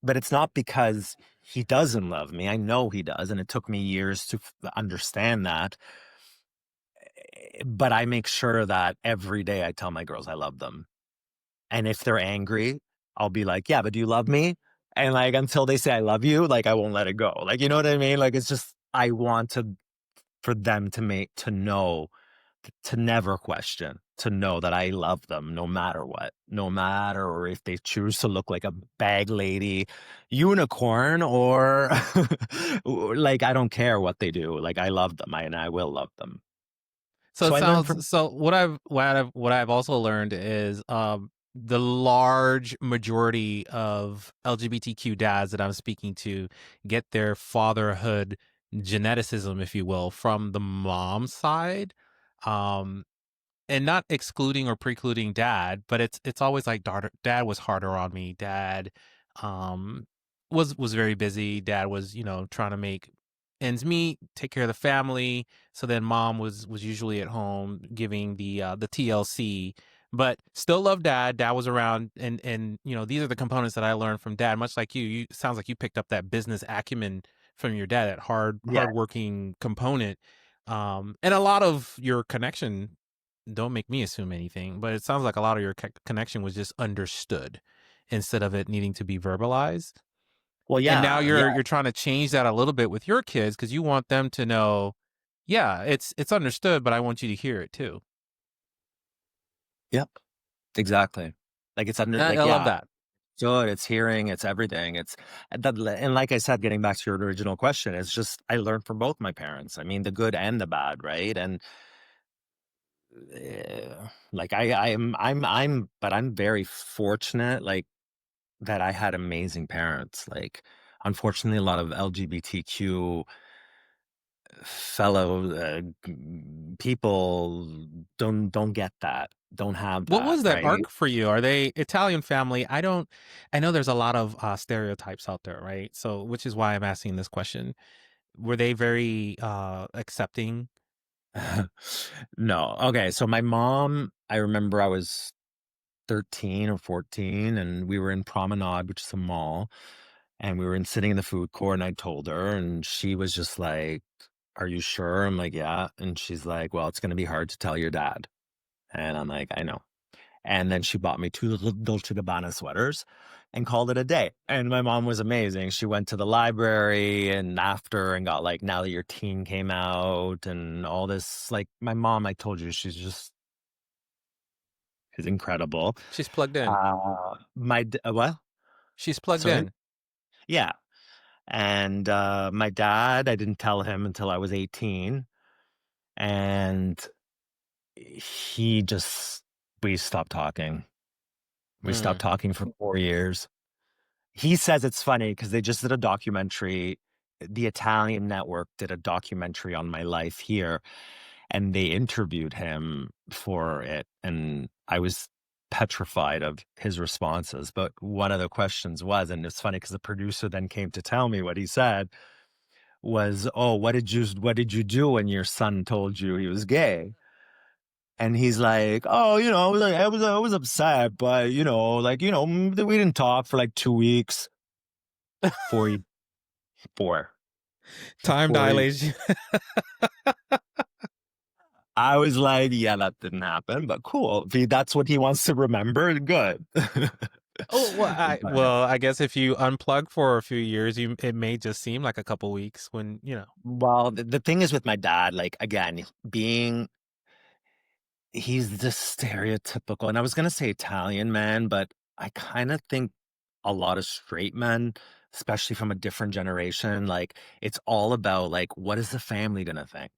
but it's not because he doesn't love me. I know he does, and it took me years to understand that. But I make sure that every day I tell my girls I love them. And if they're angry, I'll be like, "Yeah, but do you love me?" And, like, until they say, "I love you," like, I won't let it go. Like, you know what I mean? Like, it's just I want for them to know, to never question, to know that I love them no matter what, no matter or if they choose to look like a bag lady, unicorn, or or, like, I don't care what they do. Like, I love them, and I will love them. So So it I learned from sounds so what I've also learned is the large majority of LGBTQ dads that I'm speaking to get their fatherhood geneticism, if you will, from the mom side. Um and not excluding or precluding dad, but it's always like dad was harder on me. Dad um was very busy. Dad was, trying to make ends meet, take care of the family. So then mom was usually at home giving the TLC, but still love dad. Dad was around, and these are the components that I learned from dad. Much like you, sounds like you picked up that business acumen from your dad, that yeah. hardworking component. And a lot of your connection, don't make me assume anything, but it sounds like a lot of your connection was just understood instead of it needing to be verbalized. Well, And now yeah, yeah. you're trying to change that a little bit with your kids because you want them to know, yeah, it's understood, but I want you to hear it too. Yep, exactly. Like, it's under I like, love yeah. that. Good, it's hearing, it's everything. It's that, and like I said, getting back to your original question, it's just I learned from both my parents. I mean, the good and the bad, right? And like but I'm very fortunate, like that I had amazing parents. Like, unfortunately, a lot of LGBTQ fellow people don't get that, don't have What that, was that right? arc for you? Are they Italian family? I know there's a lot of stereotypes out there, right? So, which is why I'm asking this question. Were they very accepting? No. Okay, so my mom, I remember I was 13 or 14, and we were in Promenade, which is a mall, and we were sitting in the food court, and I told her, and she was just like, "Are you sure?" I'm like, "Yeah." And she's like, "Well, it's gonna be hard to tell your dad." And I'm like, "I know." And then she bought me 2 little Dolce & Gabbana sweaters and called it a day. And my mom was amazing. She went to the library and after and got, like, Now That Your Teen came out and all this, like, my mom, I told you, is incredible. She's plugged in. What? She's plugged Sorry? in. Yeah. And, my dad, I didn't tell him until I was 18, and he just we stopped talking. We stopped Mm. talking for 4 years. He says it's funny because they just did a documentary. The Italian network did a documentary on my life here, and they interviewed him for it, and I was petrified of his responses. But one of the questions was, and it's funny because the producer then came to tell me what he said was, "Oh, what did you do when your son told you he was gay?" And he's like, "Oh, I was upset, but we didn't talk for like 2 weeks." 4 4. Time 4 dilation. I was like, "Yeah, that didn't happen, but cool. If that's what he wants to remember, good." Oh, well, But I guess if you unplug for a few years, it may just seem like a couple weeks when, well, the thing is with my dad, like, again, being he's the stereotypical, and I was gonna say Italian man, but I kinda think a lot of straight men, especially from a different generation, like, it's all about, like, what is the family gonna think?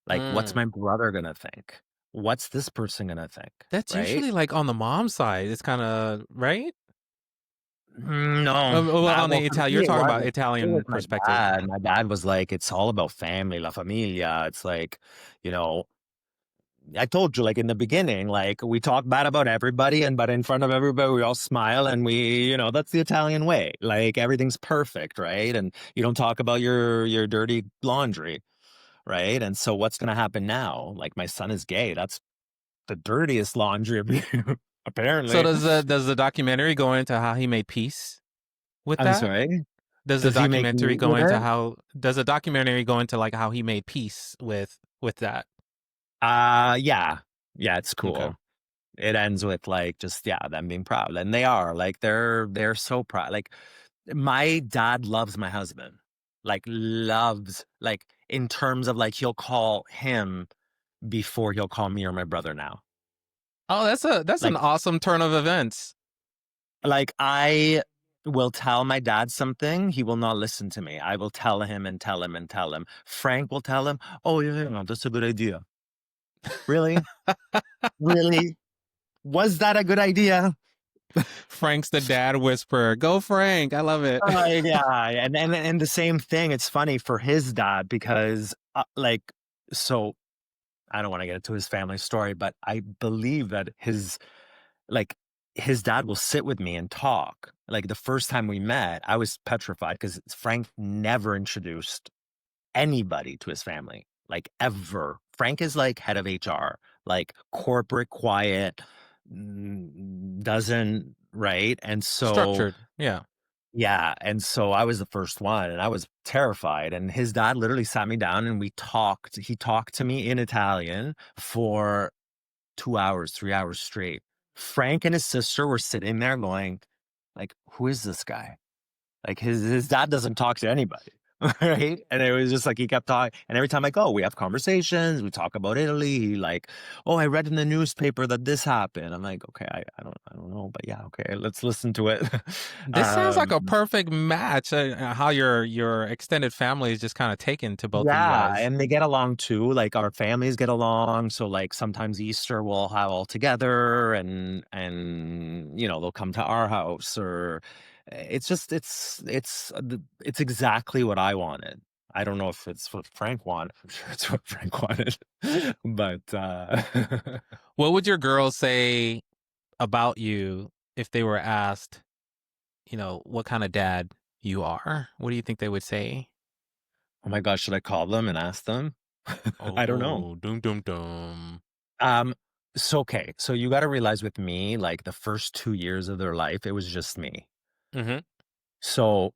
Like, what's Mm. my brother gonna think? What's this person gonna think? That's Right? usually like on the mom side. It's kind of right. No. Well, on the Well, for Italian, me, you're it talking about wasn't. It was Italian my perspective. dad. My dad was like, it's all about family, la familia. It's like, you know, I told you, like in the beginning, like we talk bad about everybody, but in front of everybody, we all smile and that's the Italian way. Like everything's perfect, right? And you don't talk about your dirty laundry, right? And so what's gonna happen now? Like my son is gay. That's the dirtiest laundry of you, So apparently. does the documentary go into how he made peace with I'm that? sorry. Does the Does he make documentary meat go with into it? how does the documentary go into like how he made peace with that? Yeah. Yeah, it's Okay. cool. It ends with like just them being proud. And they are. Like they're so proud. Like my dad loves my husband. Like loves like in terms of like he'll call him before he'll call me or my brother now. Oh, that's an Like awesome turn of events. I will tell my dad something, he will not listen to me. I will tell him and tell him and tell him. Frank will tell him, "Oh yeah, no, that's a good idea." Really? Really? Was that a good idea? Frank's the dad whisperer. Go Frank. I love it. Yeah, and the same thing. It's funny for his dad because, so I don't want to get into his family story, but I believe that like his dad will sit with me and talk. Like the first time we met, I was petrified because Frank never introduced anybody to his family, like ever. Frank is like head of HR, like corporate, quiet, doesn't right, and so Structured. Yeah. yeah, and so I was the first one and I was terrified and his dad literally sat me down and we talked. He talked to me in Italian for 2 hours, 3 hours straight. Frank and his sister were sitting there going, like, "Who is this guy?" Like his dad doesn't talk to anybody. Right. And it was just like he kept talking. And every time I go, we have conversations, we talk about Italy. He like, oh, I read in the newspaper that this happened. I'm like, okay, I don't know, but yeah, okay, let's listen to it. This sounds like um a perfect match. How your extended family is just kind of taken to both of you yeah, guys. and they get along too. Like our families get along. So like sometimes Easter we'll have all together and they'll come to our house or it's just it's exactly what I wanted. I don't know if it's what Frank wanted. I'm sure it's what Frank wanted. But What would your girls say about you if they were asked, what kind of dad you are? What do you think they would say? oh my gosh, should I call them and ask them? I don't know. Oh, dum dum dum. Um, so okay, so you gotta realize with me, like the first 2 years of their life, it was just me. Mm-hmm. So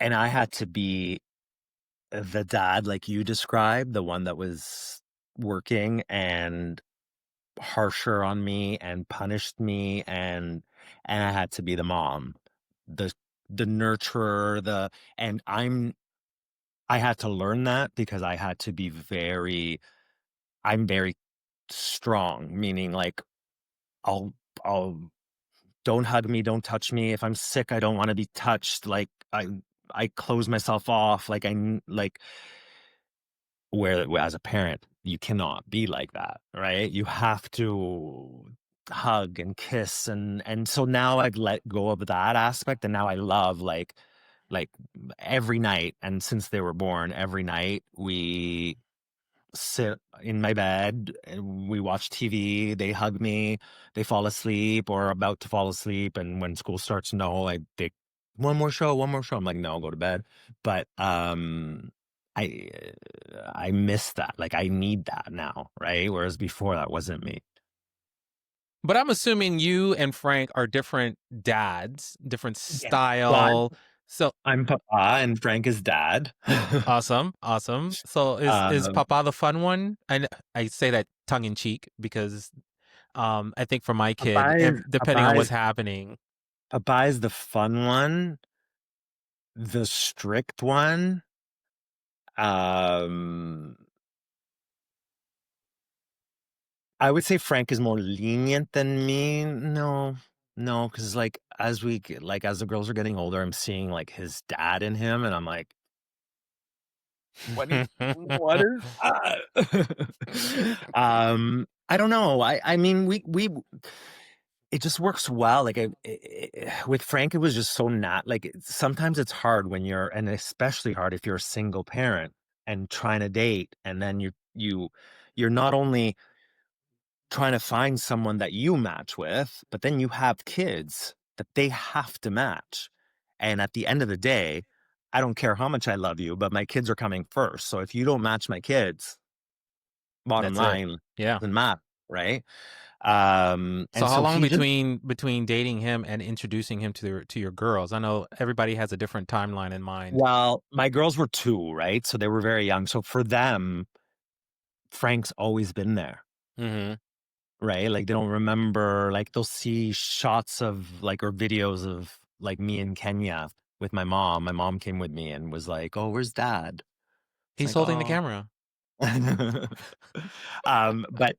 and I had to be the dad like you described, the one that was working and harsher on me and punished me and I had to be the mom, the the nurturer, the and I had to learn that because I had to be I'm very strong, meaning like I'll I'll don't hug me, don't touch me. If I'm sick, I don't want to be touched. Like I close myself off. Like where as a parent, you cannot be like that, right? You have to hug and kiss and so now I've let go of that aspect and now I love like every night and since they were born, every night we sit in my bed and we watch TV, they hug me, they fall asleep or are about to fall asleep. And when school starts, no, they one more show, one more show. I'm like, no, go to bed. But I I miss that. Like I need that now, right? Whereas before that wasn't me. But I'm assuming you and Frank are different dads, different Yeah. Well, style. So I'm Papa and Frank is dad. awesome, awesome. So is um, Papa the fun one? I say that tongue in cheek because I think for my kid, Papa is depending on Papa what's is happening. Papa is the fun one, the strict one. Um, I would say Frank is more lenient than me. No, no, because like as the girls are getting older, I'm seeing like his dad in him, and I'm like, What is that? I don't know. I mean, we it just works well. Like with Frank, it was just so not like sometimes it's hard when you're, and especially hard if you're a single parent and trying to date, and then you're not only trying to find someone that you match with, but then you have kids that they have to match. And at the end of the day, I don't care how much I love you, but my kids are coming first. So if you don't match my kids, bottom That's it. line Yeah. doesn't matter, right? So And how so long he just, between dating him and introducing him to your girls? I know everybody has a different timeline in mind. well, my girls were 2, right? So they were very young. So for them, Frank's always been there. Mm-hmm. Right? Like, they don't remember, like, they'll see shots of, like, or videos of, like, me in Kenya with my mom. My mom came with me and was like, "Oh, where's dad?" It's He's like, holding the "Oh." camera. But,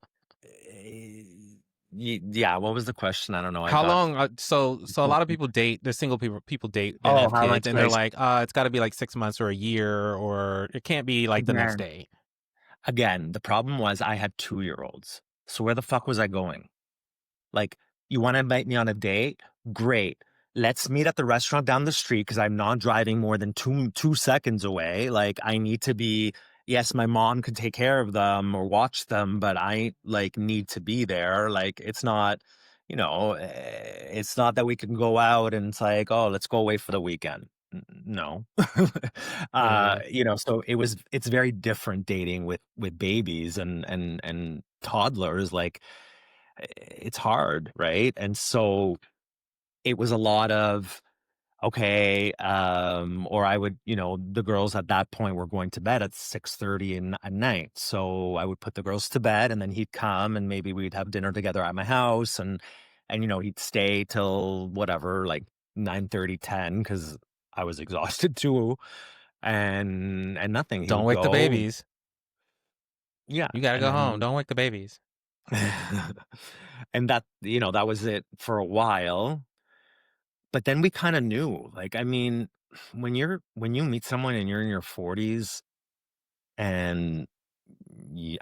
yeah, what was the question? I don't know. I How got long? So a lot of people date. The single people date and Oh, have how kids, much and they're nice. like, it's got to be like 6 months or a year, or it can't be like the next Again. day. Again, the problem was I had 2-year-olds. So where the fuck was I going? Like, you want to invite me on a date? Great. Let's meet at the restaurant down the street because I'm not driving more than two seconds away. Like, I need to be, yes, my mom could take care of them or watch them, but I like need to be there. Like, it's not, it's not that we can go out and it's like, oh, let's go away for the weekend. No. Mm-hmm. So it's very different dating with babies and toddlers. Like, it's hard, right? And so it was a lot of, okay, or I would, the girls at that point were going to bed at 6:30 at night. So I would put the girls to bed and then he'd come and maybe we'd have dinner together at my house and he'd stay till whatever, like 9:30, 10, because I was exhausted too. And nothing. He Don't would wake the go. babies. Yeah. You got to And go home. then Don't wake the babies. and that was it for a while. But then we kinda knew, like, I mean, when you meet someone and you're in your 40s and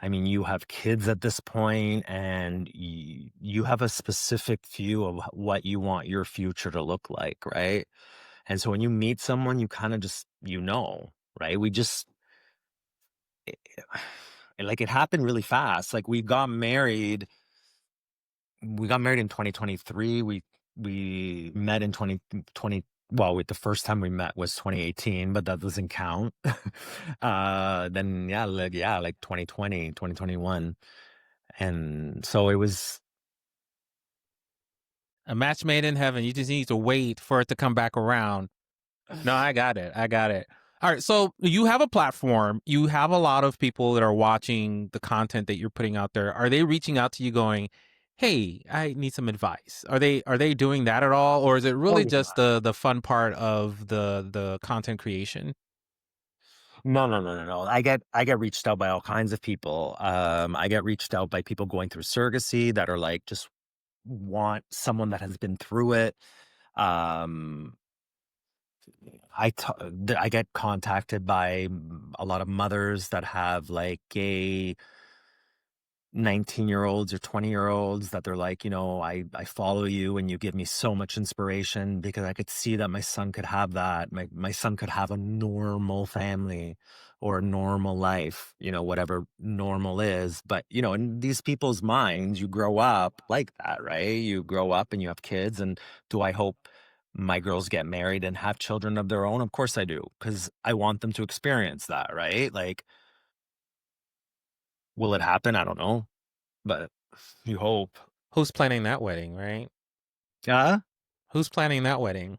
I mean, you have kids at this point and you have a specific view of what you want your future to look like, right? And so when you meet someone, you kinda just right? Like, it happened really fast. Like, we got married in 2023. We met in 2020. Well, the first time we met was 2018, but that doesn't count. Then like 2020, 2021. And so it was. A match made in heaven. You just need to wait for it to come back around. No, I got it. I got it. All right. So you have a platform. You have a lot of people that are watching the content that you're putting out there. Are they reaching out to you going, "Hey, I need some advice"? Are they doing that at all, or is it Oh really just yeah. the fun part of the content creation? No, no, no, no, no. I get reached out by all kinds of people. I get reached out by people going through surrogacy that are like just want someone that has been through it. Um, I get contacted by a lot of mothers that have like gay 19-year-olds or 20-year-olds that they're like, I follow you and you give me so much inspiration because I could see that my son could have that. My son could have a normal family or a normal life, whatever normal is. But, in these people's minds, you grow up like that, right? You grow up and you have kids. And do I hope my girls get married and have children of their own? Of course I do, because I want them to experience that, right? Like, will it happen? I don't know, but you hope. Who's planning that wedding, right? Yeah. Who's planning that wedding?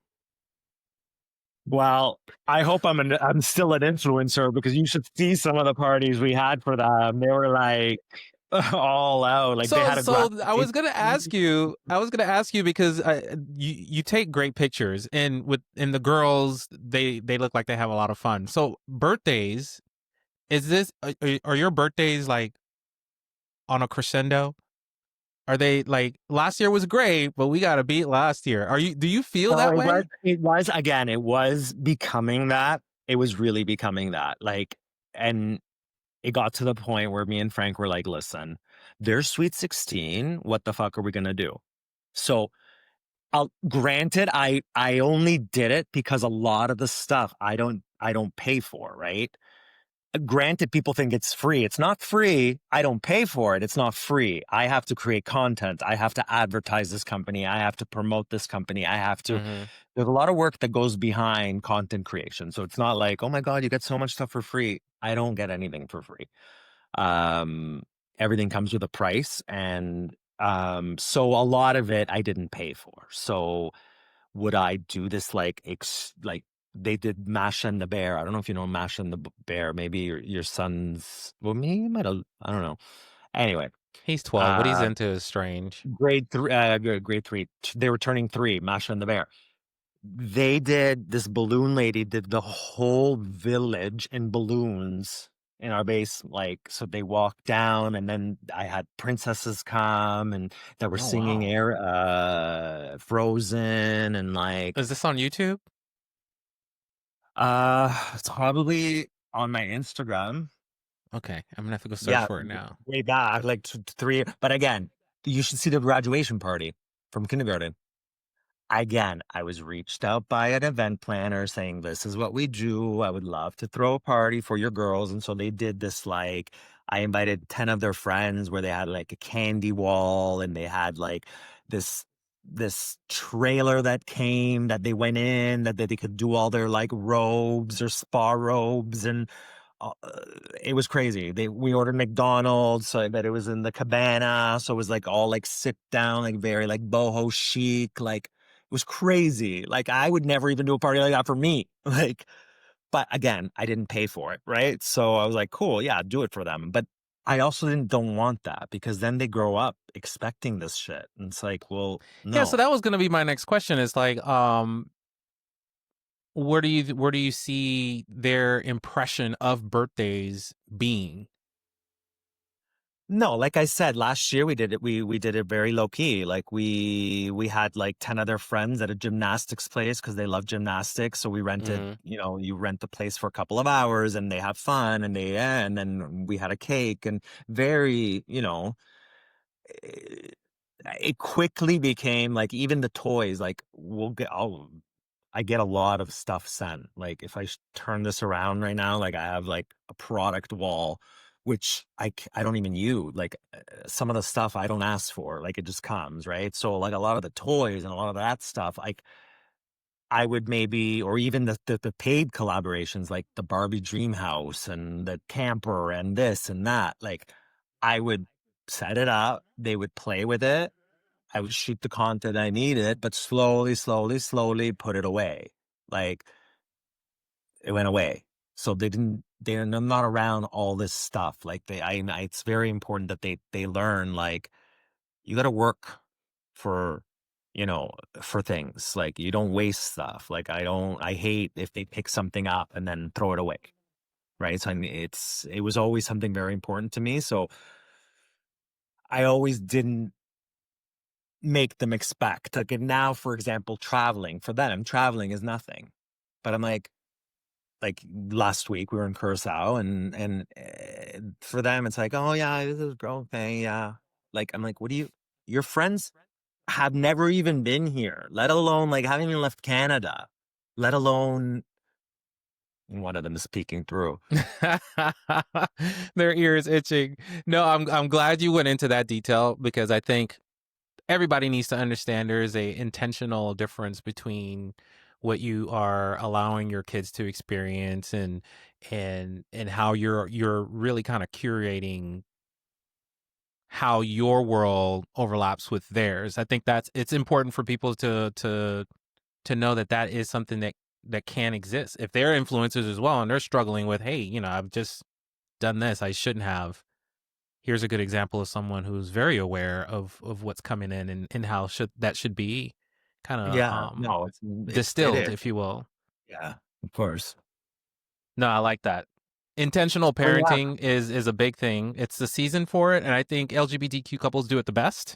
Well, I hope I'm still an influencer because you should see some of the parties we had for them. They were like all out. Like, they So, had a so I was gonna ask you. I was gonna ask you because you take great pictures, and the girls they look like they have a lot of fun. So birthdays, is this are your birthdays like on a crescendo? Are they like last year was great, but we got to beat last year? Do you feel Oh, that way? it was again, it was becoming that. It was really becoming that. Like, and it got to the point where me and Frank were like, listen, there's Sweet 16. What the fuck are we going to do? So granted, I only did it because a lot of the stuff I don't pay for, right? Granted, people think it's free. It's not free. I don't pay for it. It's not free. I have to create content. I have to advertise this company. I have to promote this company. I have to, Mm-hmm. there's a lot of work that goes behind content creation. So it's not like, oh my God, you get so much stuff for free. I don't get anything for free. Um, Everything comes with a price. And so a lot of it I didn't pay for. So would I do this like they did Masha and the Bear? I don't know if you know Masha and the Bear. Maybe your son's, well, maybe you might have, I don't know. Anyway, He's 12. What he's uh into is strange. grade three. They were turning three, Masha and the Bear. They did, this balloon lady did the whole village in balloons in our base. Like, so they walked down, and then I had princesses come and that were Oh, singing wow. Frozen, and like, Is this on YouTube? it's probably on my Instagram. Okay, I'm gonna have to go search Yeah, for it now. way back, like three. But again, you should see the graduation party from kindergarten. Again, I was reached out by an event planner saying, this is what we do. I would love to throw a party for your girls. And so they did this, like, I invited 10 of their friends where they had like a candy wall, and they had like this trailer that came that they went in that they could do all their like robes or spa robes, and uh, it was crazy. We ordered McDonald's, so that it was in the cabana, so it was like all like sit down, like very like boho chic, like it was crazy. Like I would never even do a party like that for me. Like, but again, I didn't pay for it, right? So I was like, cool, yeah, do it for them. But I also don't want that, because then they grow up expecting this shit, and it's like, well, Yeah, so no. that was gonna be my next question. Is like, where do you see their impression of birthdays being? No, like I said, last year we did it. We did it very low key. Like we had like 10 other friends at a gymnastics place because they love gymnastics. So we rented, Mm-hmm. you rent the place for a couple of hours, and they have fun, and and then we had a cake, and very, it, it quickly became like, even the toys, like I get a lot of stuff sent. Like if I turn this around right now, like I have like a product wall, which I don't even use. Like some of the stuff I don't ask for, like it just comes, right? So like a lot of the toys and a lot of that stuff, like I would maybe, or even the paid collaborations, like the Barbie Dream House and the camper and this and that, like I would set it up, they would play with it, I would shoot the content I needed, but slowly, slowly, slowly put it away. Like it went away. So they're not around all this stuff. Like it's very important that they learn, like, you got to work for, you know, for things. Like you don't waste stuff. Like I hate if they pick something up and then throw it away. Right. So I mean, it was always something very important to me. So I always didn't make them expect, like, and now, for example, traveling for them, traveling is nothing. But I'm like last week we were in Curacao, and for them it's like, oh yeah, this is girl thing, yeah. Like I'm like, what do you? Your friends have never even been here, let alone like haven't even left Canada, let alone one of them is peeking through. Their ears itching. No, I'm glad you went into that detail, because I think everybody needs to understand there is a intentional difference between what you are allowing your kids to experience, and how you're really kind of curating how your world overlaps with theirs. I think it's important for people to know that that is something that can exist. If they're influencers as well and they're struggling with, hey, I've just done this, I shouldn't have. Here's a good example of someone who's very aware of what's coming in, and how should be kind of Yeah, no, it distilled, is. if you will. Yeah, of course. No, I like that. Intentional Oh yeah. parenting is a big thing. It's the season for it, and I think LGBTQ couples do it the best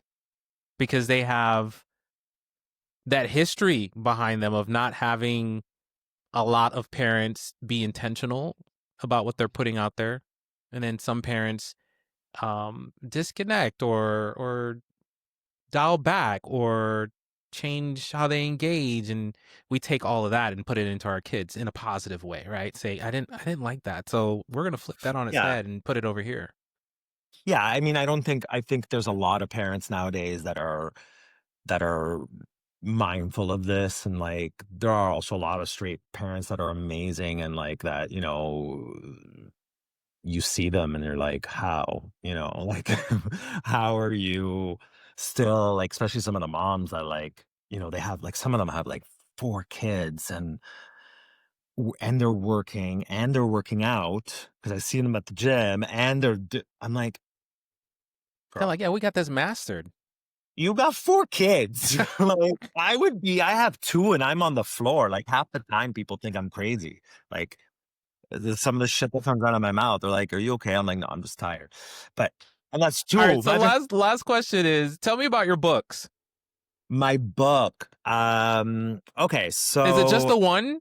because they have that history behind them of not having a lot of parents be intentional about what they're putting out there, and then some parents disconnect or dial back or change how they engage, and we take all of that and put it into our kids in a positive way, right? Say, I didn't like that, so we're gonna flip that on its Yeah. head and put it over here. Yeah, I mean, I think there's a lot of parents nowadays that are mindful of this, and like there are also a lot of straight parents that are amazing and like that, you see them and you're like, how, like how are you still like, especially some of the moms that like, they have like some of them have like four kids and they're working and they're working out because I see them at the gym and I'm like, They're bro, like, yeah, we got this mastered. you got four kids. Like I have two and I'm on the floor. Like half the time people think I'm crazy. Like some of the shit that comes out of my mouth. They're like, are you okay? I'm like, no, I'm just tired. But, and that's All right, two. so last question is, tell me about your books. My book. Okay. Is it just So the one?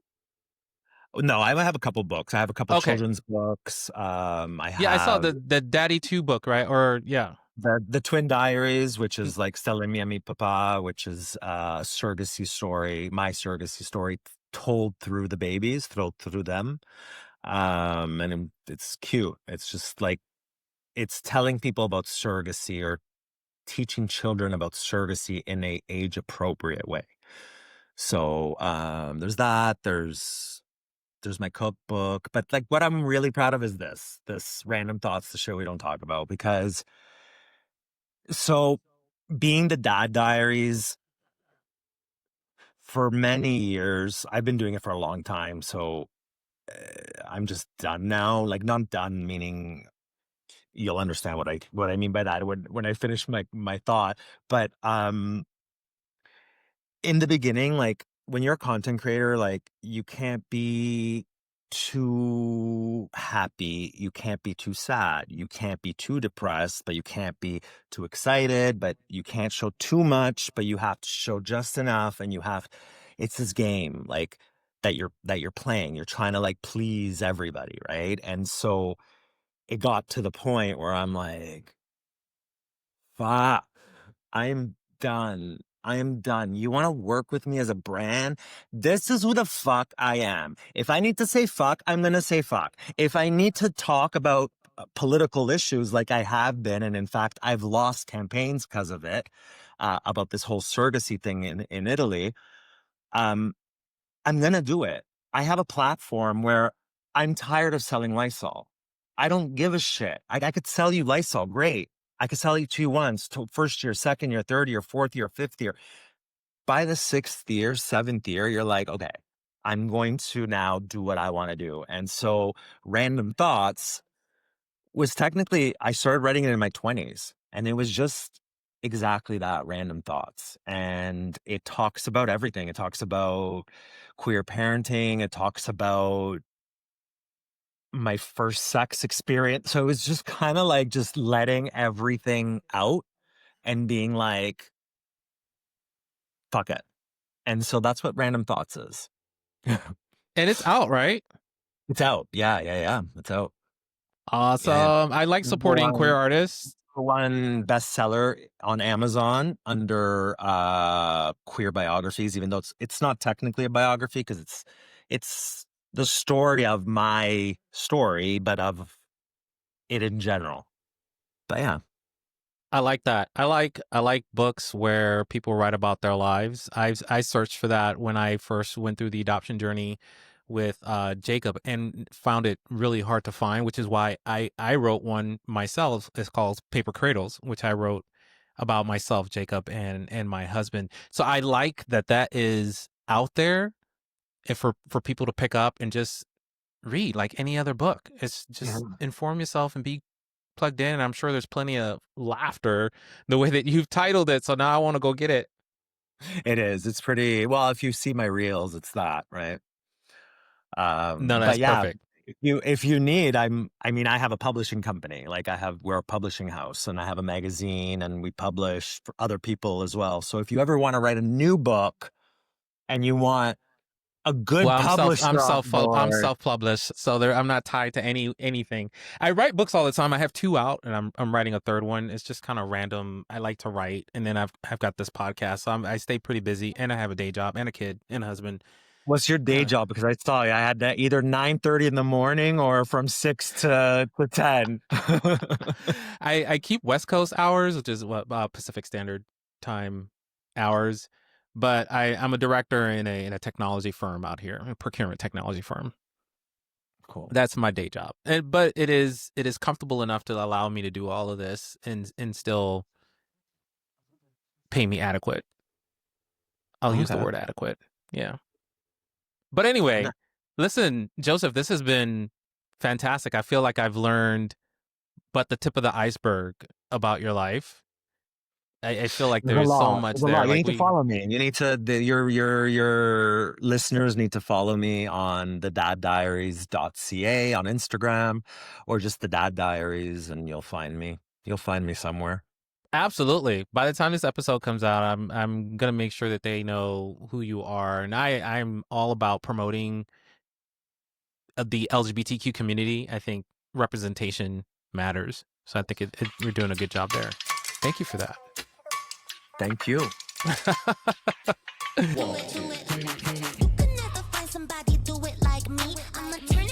no, I have a couple books. I have a couple Okay. children's books. I Yeah, I saw have the Daddy 2 book, right? Or yeah. the Twin Diaries, which Mm. is like Stella Miami Papa, which is surrogacy story, my surrogacy story told through the babies, told through them. And it's cute. It's just like it's telling people about surrogacy or teaching children about surrogacy in a age appropriate way. So there's that. There's my cookbook, but like what I'm really proud of is this random thoughts, the show we don't talk about, because so being the dad diaries for many years, I've been doing it for a long time. So I'm just done now. Like not done meaning you'll understand what I mean by that when I finish my thought. But in the beginning, like when you're a content creator, like you can't be too happy, you can't be too sad, you can't be too depressed, but you can't be too excited, but you can't show too much, but you have to show just enough. And it's this game like that you're playing. You're trying to like please everybody, right? And so it got to the point where I'm like, fuck, I'm done. I am done. You want to work with me as a brand? This is who the fuck I am. If I need to say fuck, I'm going to say fuck. If I need to talk about political issues like I have been, and in fact, I've lost campaigns because of it, about this whole surrogacy thing in Italy, um, I'm going to do it. I have a platform where I'm tired of selling Lysol. I don't give a shit. I could sell you Lysol. Great. I could sell it to you once, to first year, second year, third year, fourth year, fifth year. By the sixth year, seventh year, you're like, okay, I'm going to now do what I want to do. And so Random Thoughts was technically, I started writing it in my 20s, and it was just exactly that, random thoughts. And it talks about everything. It talks about queer parenting. It talks about my first sex experience. So it was just kind of like just letting everything out and being like, fuck it. And so that's what Random Thoughts is. And it's out, right? It's out. Yeah, yeah, yeah. It's out. Yeah. Awesome. I like Number supporting queer one, artists. number one bestseller on Amazon under queer biographies, even though it's not technically a biography because it's the story of my story, but of it in general. But yeah. I like that. I like books where people write about their lives. I searched for that when I first went through the adoption journey with Jacob and found it really hard to find, which is why I wrote one myself. It's called Paper Cradles, which I wrote about myself, Jacob, and my husband. So I like that is out there and for people to pick up and just read like any other book. It's just Mhm. inform yourself and be plugged in. And I'm sure there's plenty of laughter the way that you've titled it. So now I want to go get it. It is. It's pretty well, if you see my reels, it's that, right? No, But that's yeah, perfect. if you need, I mean, I have a publishing company. Like we're a publishing house and I have a magazine and we publish for other people as well. So if you ever want to write a new book and you want a good Well, publisher on I'm board. self-published, so I'm not tied to anything. I write books all the time. I have 2 out, and I'm writing a third one. It's just kind of random. I like to write, and then I've got this podcast, so I stay pretty busy, and I have a day job and a kid and a husband. What's your day Kind job? Because I saw you, I had that either 9:30 in the morning or from 6 to 10. I keep West Coast hours, which is what Pacific Standard Time hours, but I'm a director in a technology firm out here, a procurement technology firm. Cool. That's my day job, but it is comfortable enough to allow me to do all of this and still pay me adequate. I'll use the Okay. word adequate. Yeah. But anyway, listen, Joseph, this has been fantastic. I feel like I've learned but the tip of the iceberg about your life. I feel like There's a there is so lot. much There's a there. lot. You Like need to follow me. You need to your listeners need to follow me on the daddiaries.ca on Instagram or just the Dad Diaries, and you'll find me. You'll find me somewhere. Absolutely. By the time this episode comes out, I'm gonna make sure that they know who you are, and I'm all about promoting the LGBTQ community. I think representation matters, so I think you're doing a good job there. Thank you for that. Thank you. Do it. You can never find somebody do it like me. I'ma turn